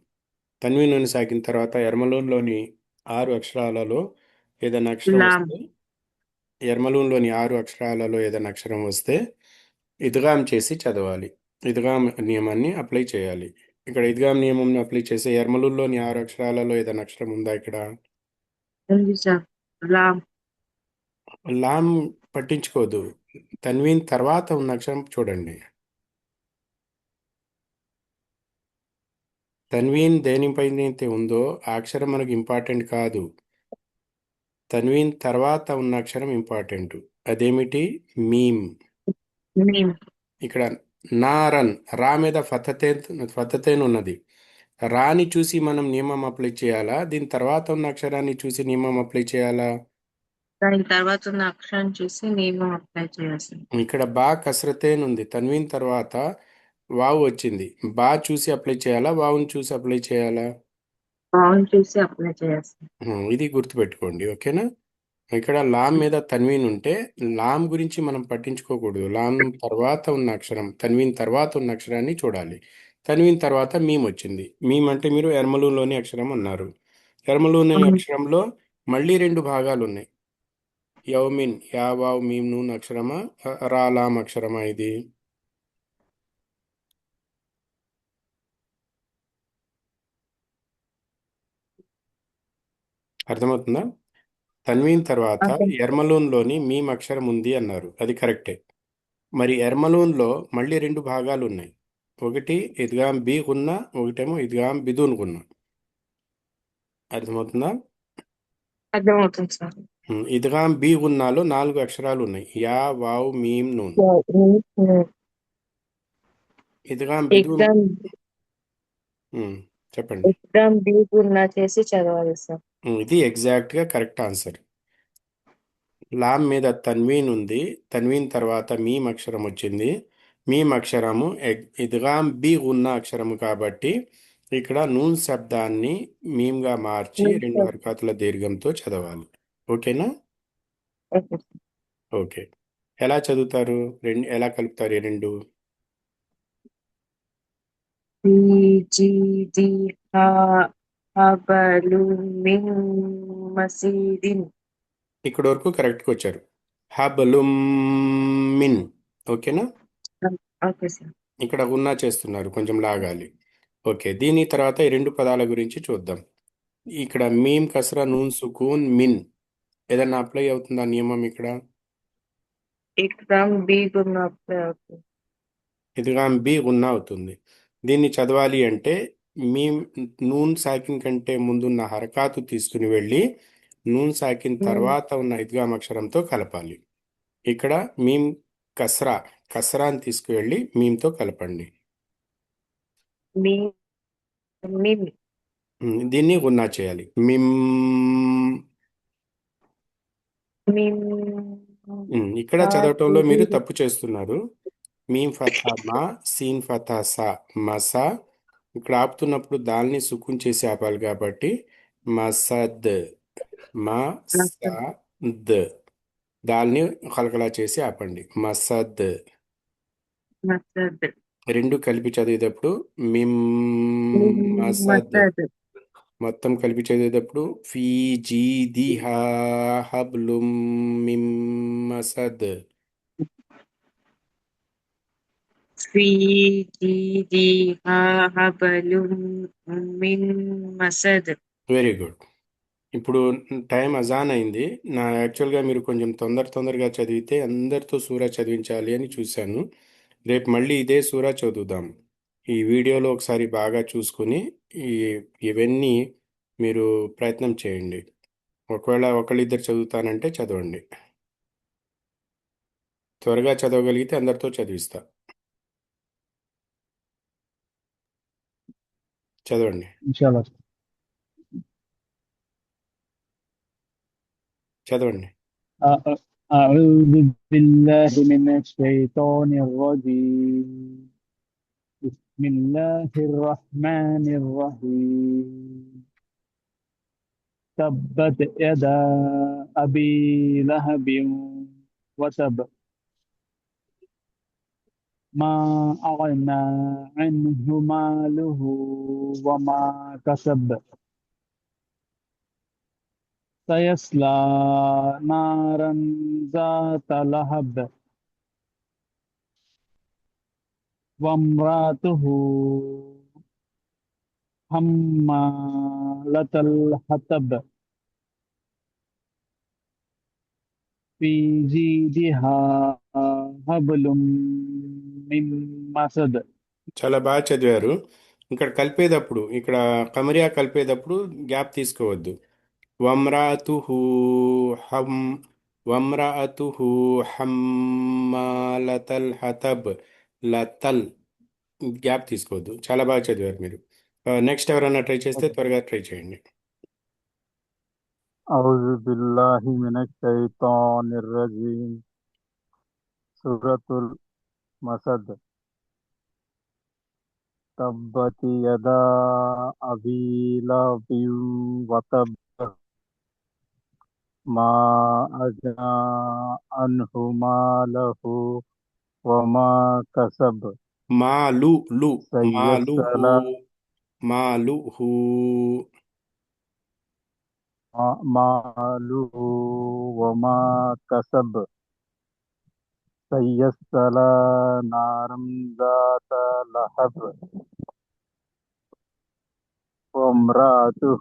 తన్వీన్ నూనె సాకిన తర్వాత ఎర్మలూన్లోని 6 అక్షరాలలో ఏదైనా అక్షరం లాం వస్తే ఎర్మలూన్లోని 6 అక్షరాలలో ఏదైనా అక్షరం వస్తే ఇద్గామ్ చేసి చదవాలి. ఇద్గామ్ నియమాన్ని అప్లై చేయాలి. ఇక్కడ ఇద్గామ్ నియమం అప్లై చేసే ఎర్మలూన్లోని 6 అక్షరాలలో ఏదైనా అక్షరం ఉందా ఇక్కడ? ఉంది సార్. లాం లామ్ పట్టించుకోదు. తన్వీన్ తర్వాత ఉన్న అక్షరం చూడండి. తన్వీన్ దేనిపైనైతే ఉందో ఆ అక్షరం మనకు ఇంపార్టెంట్ కాదు. తన్వీన్ తర్వాత ఉన్న అక్షరం ఇంపార్టెంట్. అదేమిటి? మీమ్. మీమ్ ఇక్కడ నారన్ రా మీద ఫతతేన్ ఉన్నది. రాని చూసి మనం నియమం అప్లై చేయాలా, దీని తర్వాత ఉన్న అక్షరాన్ని చూసి నియమం అప్లై చేయాలా? దాని తర్వాత ఉన్న అక్షరాన్ని చూసి నియమం అప్లై చేయాలి సార్. ఇక్కడ బా కసరతేన్ ఉంది. తన్వీన్ తర్వాత వావు వచ్చింది. బా చూసి అప్లై చేయాలా, వావుని చూసి అప్లై చేయాలా? బాగుంది చూసి అప్లై చేయాలి సార్. ఇది గుర్తుపెట్టుకోండి. ఓకేనా? ఇక్కడ లామ్ మీద తన్వీన్ ఉంటే లామ్ గురించి మనం పట్టించుకోకూడదు. లామ్ తర్వాత ఉన్న అక్షరం, తన్వీన్ తర్వాత ఉన్న అక్షరాన్ని చూడాలి. తన్వీన్ తర్వాత మీమ్ వచ్చింది. మీమ్ అంటే మీరు ఎర్మలూలోని అక్షరం అన్నారు. ఎర్మలూని అక్షరంలో మళ్ళీ 2 భాగాలు ఉన్నాయి. యౌమిన్ యా వావ్ మీమ్ నూన్ అక్షరమా, రా లామ్ అక్షరమా? ఇది అర్థమవుతుందా? తన్వీన్ తర్వాత ఓకే. ఎర్మలూన్లోని మీమ్ అక్షరం ఉంది అన్నారు. అది కరెక్టే. మరి ఎర్మలూన్లో మళ్ళీ 2 భాగాలు ఉన్నాయి. ఒకటి ఇద్గామ్ బి గున్నా, ఒకటేమో ఇద్గామ్ బిదూన్ గున్నా. అర్థమవుతుందా? అర్థమవుతుంది సార్. ఇద్గామ్ బి గున్నాలో 4 అక్షరాలు ఉన్నాయి. యా వావ్ మీమ్ నూన్. ఇద్గామ్ బిదూన్ ఎగ్జామ్ చెప్పండి. ఎగ్జామ్ బి గున్నా చేసి చదవాలి సార్. ఇది ఎగ్జాక్ట్గా కరెక్ట్ ఆన్సర్. లామ్ మీద తన్వీన్ ఉంది. తన్వీన్ తర్వాత మీమ్ అక్షరం వచ్చింది. మీమ్ అక్షరము ఇద్గామ్ బి ఉన్న అక్షరము కాబట్టి ఇక్కడ నూన్ శబ్దాన్ని మీమ్గా మార్చి 2 హర్కతుల దీర్ఘంతో చదవాలి. ఓకేనా? ఓకే. ఓకే. ఎలా చదువుతారు? ఎలా కలుపుతారు ఈ 2? జి ది హా హబలు మిన్ మసీదిన్. ఇక్కడ వరకు కరెక్ట్గా వచ్చారు. హబలుమ్ మిన్. ఓకేనా? Okay sir. ఇక్కడ ఉన్నా చేస్తున్నారు, కొంచెం లాగాలి. ఓకే, దీని తర్వాత ఈ 2 పదాల గురించి చూద్దాం. ఇక్కడ మీమ్ కసరా నూన్ సుకూన్ మిన్ ఏదన్నా అప్లై అవుతుందా నియమం? ఇక్కడ ఎగ్జామ్ బి గున్నా అప్లై అవుతుంది. ఇదిగాం బి గున్నా అవుతుంది. దీన్ని చదవాలి అంటే మీమ్ నూన్ సాకిన్ కంటే ముందున్న హరకాతు తీసుకుని వెళ్ళి నూన్ సాకిన్ తర్వాత ఉన్న ఇద్గాం అక్షరంతో కలపాలి. ఇక్కడ మీమ్ కస్రా కస్రాని తీసుకువెళ్ళి మీమ్తో కలపండి. మీ మిమ్ దీన్ని గున్నా చేయాలి. మిమ్. మిమ్ ఇక్కడ చదవటంలో మీరు హాబిలి తప్పు చేస్తున్నారు. మీమ్ ఫథా మా, సీన్ ఫథా సా, మసా. ఇక్కడ ఆపుతున్నప్పుడు దాల్ని సుకున్ చేసి ఆపాలి కాబట్టి మసద్, మసద్ మసద్. దాల్ని కలకలా చేసి ఆపండి. మసద్. మసద్ రెండు కలిపి చదివేటప్పుడు మిమ్ మిమ్ మసద్. మసద్ మొత్తం కలిపి చదివేటప్పుడు ఫీ జీదిహా హబ్లుం మిమ్ మసద్. ఫీ జీదిహా హబలుం మిన్ మసద్. Very good. ఇప్పుడు టైం అజాన్ అయింది. యాక్చువల్గా మీరు కొంచెం తొందరగా చదివితే అందరితో సూరా చదివించాలి అని చూశాను. రేపు మళ్ళీ ఇదే సూరా చదువుదాం. ఈ వీడియోలో ఒకసారి బాగా చూసుకుని ఇవన్నీ మీరు ప్రయత్నం చేయండి. ఒకవేళ ఒకళ్ళిద్దరు చదువుతానంటే చదవండి. త్వరగా చదవగలిగితే అందరితో చదివిస్తా. చదవండి. ఇన్షాల్లా. చదవండి. أعوذ بالله من الشيطان الرجيم بسم الله الرحمن الرحيم تبت يدا أبي لهب وتب ما أغنى عنه ماله وما كسب سيصلى نارا ذات لهب وامرأته حمالة الحطب في جيدها حبل من مسد. చాలా బాగా చదివారు. ఇక్కడ కలిపేటప్పుడు ఇక్కడ కమరియా కలిపేటప్పుడు గ్యాప్ తీసుకోవద్దు. వమ్రాతుహు హం వమ్రాతుహు హమ్మాలతల్ హతబ్. లతల్ గ్యాప్ తీసుకోవద్దు. చాలా బాగా చదివారు మీరు. నెక్స్ట్ ఎవరైనా ట్రై చేస్తే త్వరగా ట్రై చేయండి. أعوذ بالله من الشيطان الرجيم سورة المسد تبت يدا أبي لهب وتب ما أغنى عنه ماله وما كسب మాలు లు మాలుహు سيصلى మాలుహు ماله وما كسب سيصلى نارا ذات لهب وامرأته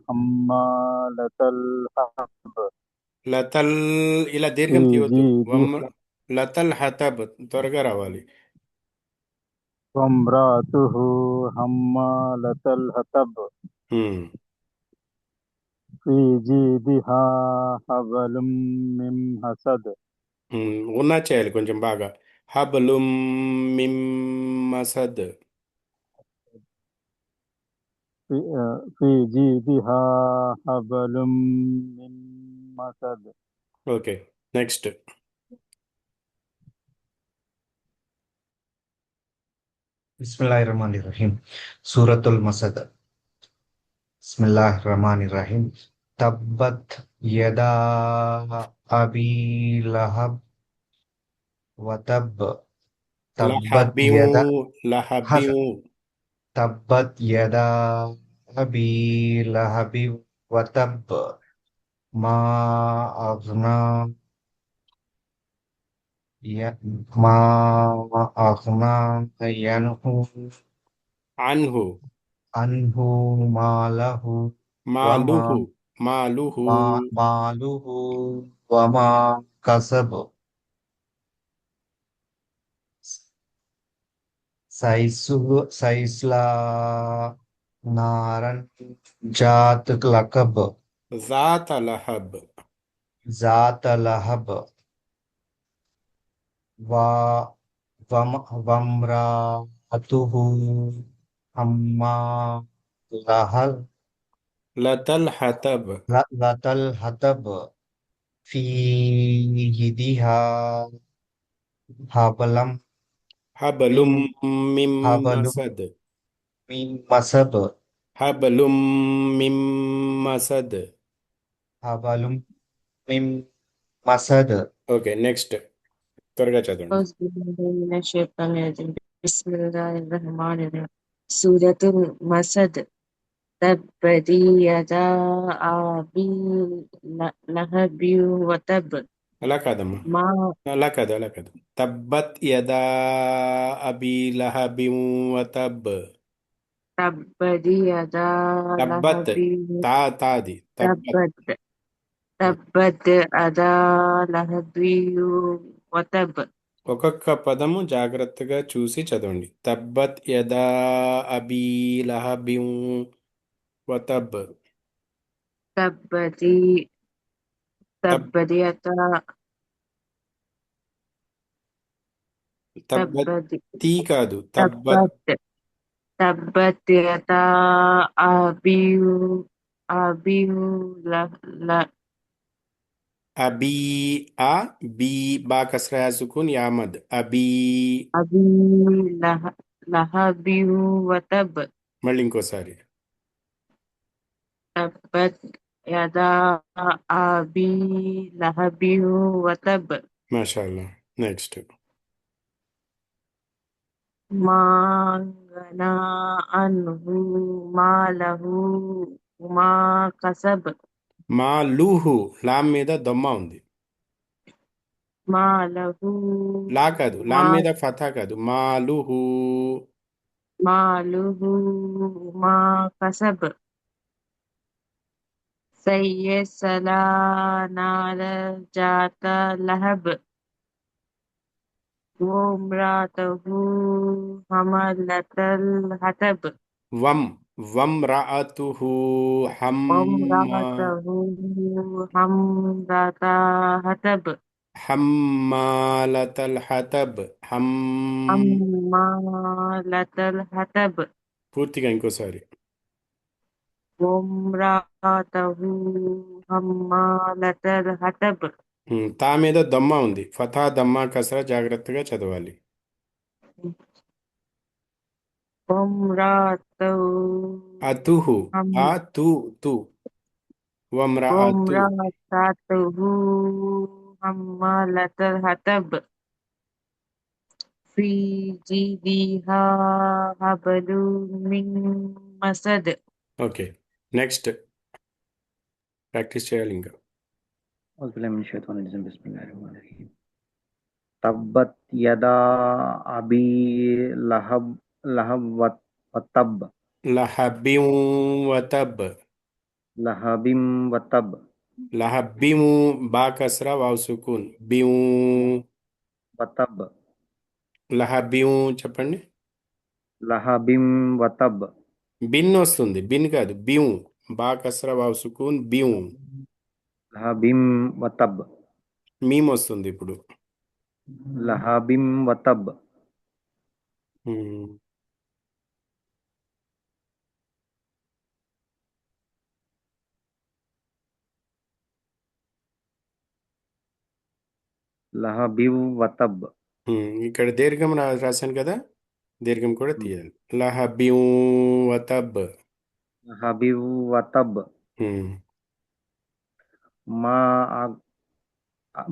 حمالة الحطب లతల్. ఇలా في దీర్ఘం తీయవద్దు. جيدها లతల్ హతబ్ త్వరగా రావాలి. وامرأته حمالة الحطب హ్మ్. في جيدها حبل من حسد ఉన్నా చేయాలి కొంచెం బాగా. హబ్లుం మిమ్ మసద్. في جيدها حبل من مسد. Okay, next. బిస్మిల్లాహిర్రహమానిర్రహీం. సూరతుల్ మసద్. బిస్మిల్లాహిర్రహమానిర్రహీం. తబ్బత్ యదా అబీ లహబ్ వతబ్. తబ్బత్ లహబిం యదా లహబిం తబ్బత్ యదా అబీ లహబి వతబ్ మా అగ్నా మా అగ్నా యన్హు అన్హు అన్హు మాలహు వమా మాలుహు మాలుహు మాలుహు వమా కసబ్ సైస్లా నారన్ జాత్ లకబ్ జాత లహబ్. జాత లహబ్ వా వమ వమ్రాతుహు అమ్మా లహ లతల్ హతబ్ లతల్ హతబ్ ఫీ యిదిహా హబలం హబలుం మిన్ మిమ్ హబలు మసద్ మిన్ మసబ్ హబలుం మిమ్ మసద్. హబలుం మిన్ మసద్. ఓకే, నెక్స్ట్ త్వరగా చదవండి. أعوذ بالله من الشيطان الرجيم بسم الله الرحمن الرحيم سورة مسد تبت يدا أبي لهب وتب అలా కాదమ్మా, ما అలా కాదు. తబ్బత్ యదా అబీ లహబిం వతబ్. تبت يدا తబ్బత్ لهب తాది తబ్బత్. تبت تبت يدا لهب وتب ఒక్కొక్క పదము జాగ్రత్తగా చూసి చదవండి. తబ్బత్ యదా అబీ లహబిం వతబ్. تبت తబ్ تبت يدا తబ్బత్ تبت తీ కాదు, తబ్బత్. تبت تبت يدا أبي أبي ل అబీ ఆ బీ బా కస్రా సుకున్ యామద్ అబీ. أبي لهب وتب మళ్ళీ ఇంకోసారి. تبت يدا أبي لهب وتب మాషాల్లా. నెక్స్ట్. ما أغنى عنه ماله وما كسب మా లూహు లాం మీద దొమ్మ ఉంది. ماله లా కాదు, లాం ما మీద ఫతా కాదు. మాలుహు. ماله ما كسب سيصلى نارا ذات لهب وامرأته حمالة الحطب వం వం రాతుహు హమ్మ وامرأته حمالة الحطب హమ్మాలతల్ హతబ్ حمالة الحطب పూర్తిగా ఇంకోసారి. وامرأته حمالة الحطب తా మీద దొమ్మ ఉంది. ఫతా దమ్మా కసరా జాగ్రత్తగా చదవాలి. وامرأته అతుహు ఆ حم- తు తు వమ్రా అతు وامرأته حمالة الحطب في جيدها حبل من مسد ఓకే, నెక్స్ట్ ప్రాక్టీస్ చేయాలి ఇంకా. أعوذ بالله من الشيطان الرجيم بسم الله الرحمن الرحيم تبت يدا أبي لهب وتب లహబిం వతబ్. لهب وتب లహబిము బా కస్రా వావ్ సుకూన్ బిం. وتب లహబిం చెప్పండి. لهب وتب బిన్ వస్తుంది, బిన్ కాదు బిం. బా కస్రా వావ్ సుకూన్ బిం. لهب وتب మీమ్ వస్తుంది ఇప్పుడు. لهب وتب హ్మ్. لهب وتب ఇక్కడ దీర్ఘం రాశాను కదా, దీర్ఘం కూడా తీయాలి. లహబిం వతబ్. لهب وتب హ్మ్. ما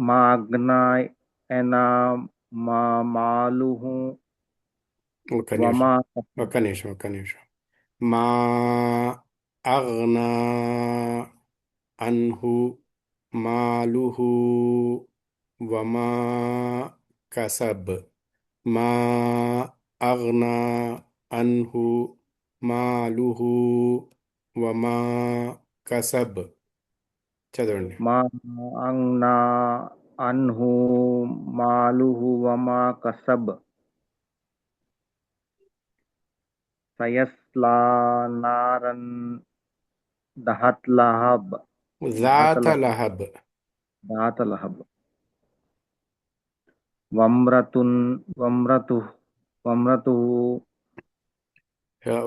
ما أغنى أنا ما ماله ఒక్క నిమిషం وما ఒక్క నిమిషం ఒక్క నిమిషం. మా అగ్నా అన్హు మాలుహు వమా కసబ్. మా అగ్నా అన్హు మాలుహు వమా కసబ్. చదవండి. ما أغنى عنه ماله وما كسب سيصلى نارا ذات لهب ذات జాత لهب లహబ్. ذات لهب వమ్రతున్ వమ్రతు వమ్రతు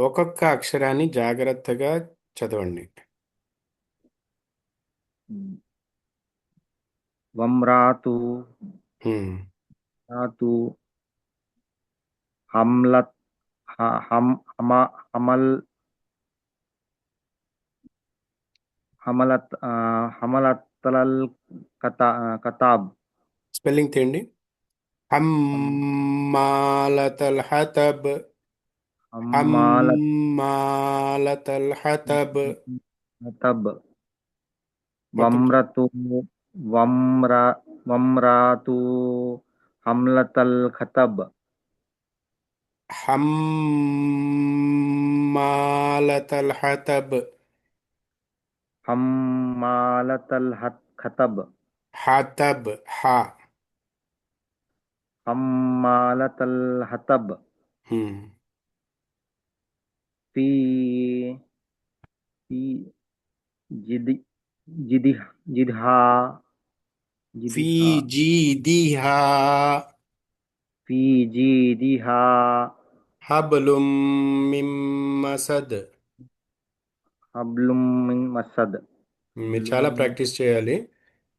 ఒక్కొక్క అక్షరాన్ని జాగ్రత్తగా చదవండి. వమ్రాతు ఉమ్. రాతు హమ్లత్ హమల్ హమలత్ హమలతల్ కతాబ్ స్పెల్లింగ్ తేండి. హమ్మాలతల్ హతబ్, హమ్మాలత్ హమ్మాలతల్ హతబ్. తబ్ ఒక్కొక్క వమ్ర వమ్రాతు హమ్లతల్ ఖతబ్ హమ్మాలతల్ హతబ్. హమ్మాలతల్ ఖతబ్ హతబ్ హా. హమ్మాలతల్ హతబ్ ఉమ్. ఫీ ఫీ జిది జిది జిద్హా ఫీ జిదిహా జీదిహా ఫీ జీదిహా హబ్లుం మిన్ మసద్. హబ్లుం మిన్ మసద్ మీరు చాలా ప్రాక్టీస్ చేయాలి.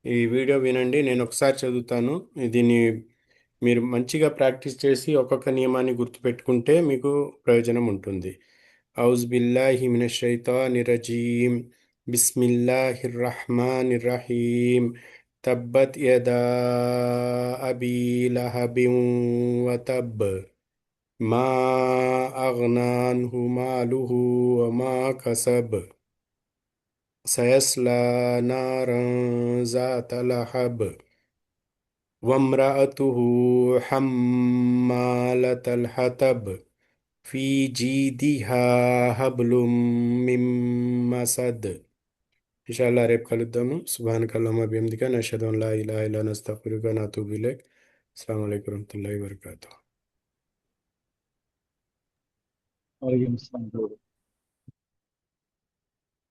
ఈ వీడియో వినండి, నేను ఒకసారి చదువుతాను. దీన్ని మీరు మంచిగా ప్రాక్టీస్ చేసి ఒక్కొక్క నియమాన్ని గుర్తుపెట్టుకుంటే మీకు ప్రయోజనం ఉంటుంది. ఔజ్ బిల్లాహి మినష్ షైతానిర్ రజీం. బిస్మిల్లాహిర్ రహ్మానిర్ రహీం. తబ్బత్ యదా అబీ లహబిన్ వతబ్. మా అగ్నా అన్హు మాలుహు వమా కసబ్. సయస్లా నారన్ ذات لهب وامرأته حمالة الحطب في جيدها حبل من مسد. ఇన్షాల్లా రేపు కలుద్దాము. సుబ్హానకల్లహుమ్మ బిహమ్దిక నషహదు అన్ లా ఇలాహా ఇల్లా అంత అస్తగ్ఫిరుక వ అతూబు ఇలైక్. అస్సలాము అలైకుం వరహ్మతుల్లాహి వబరకాతుహు. అలాగే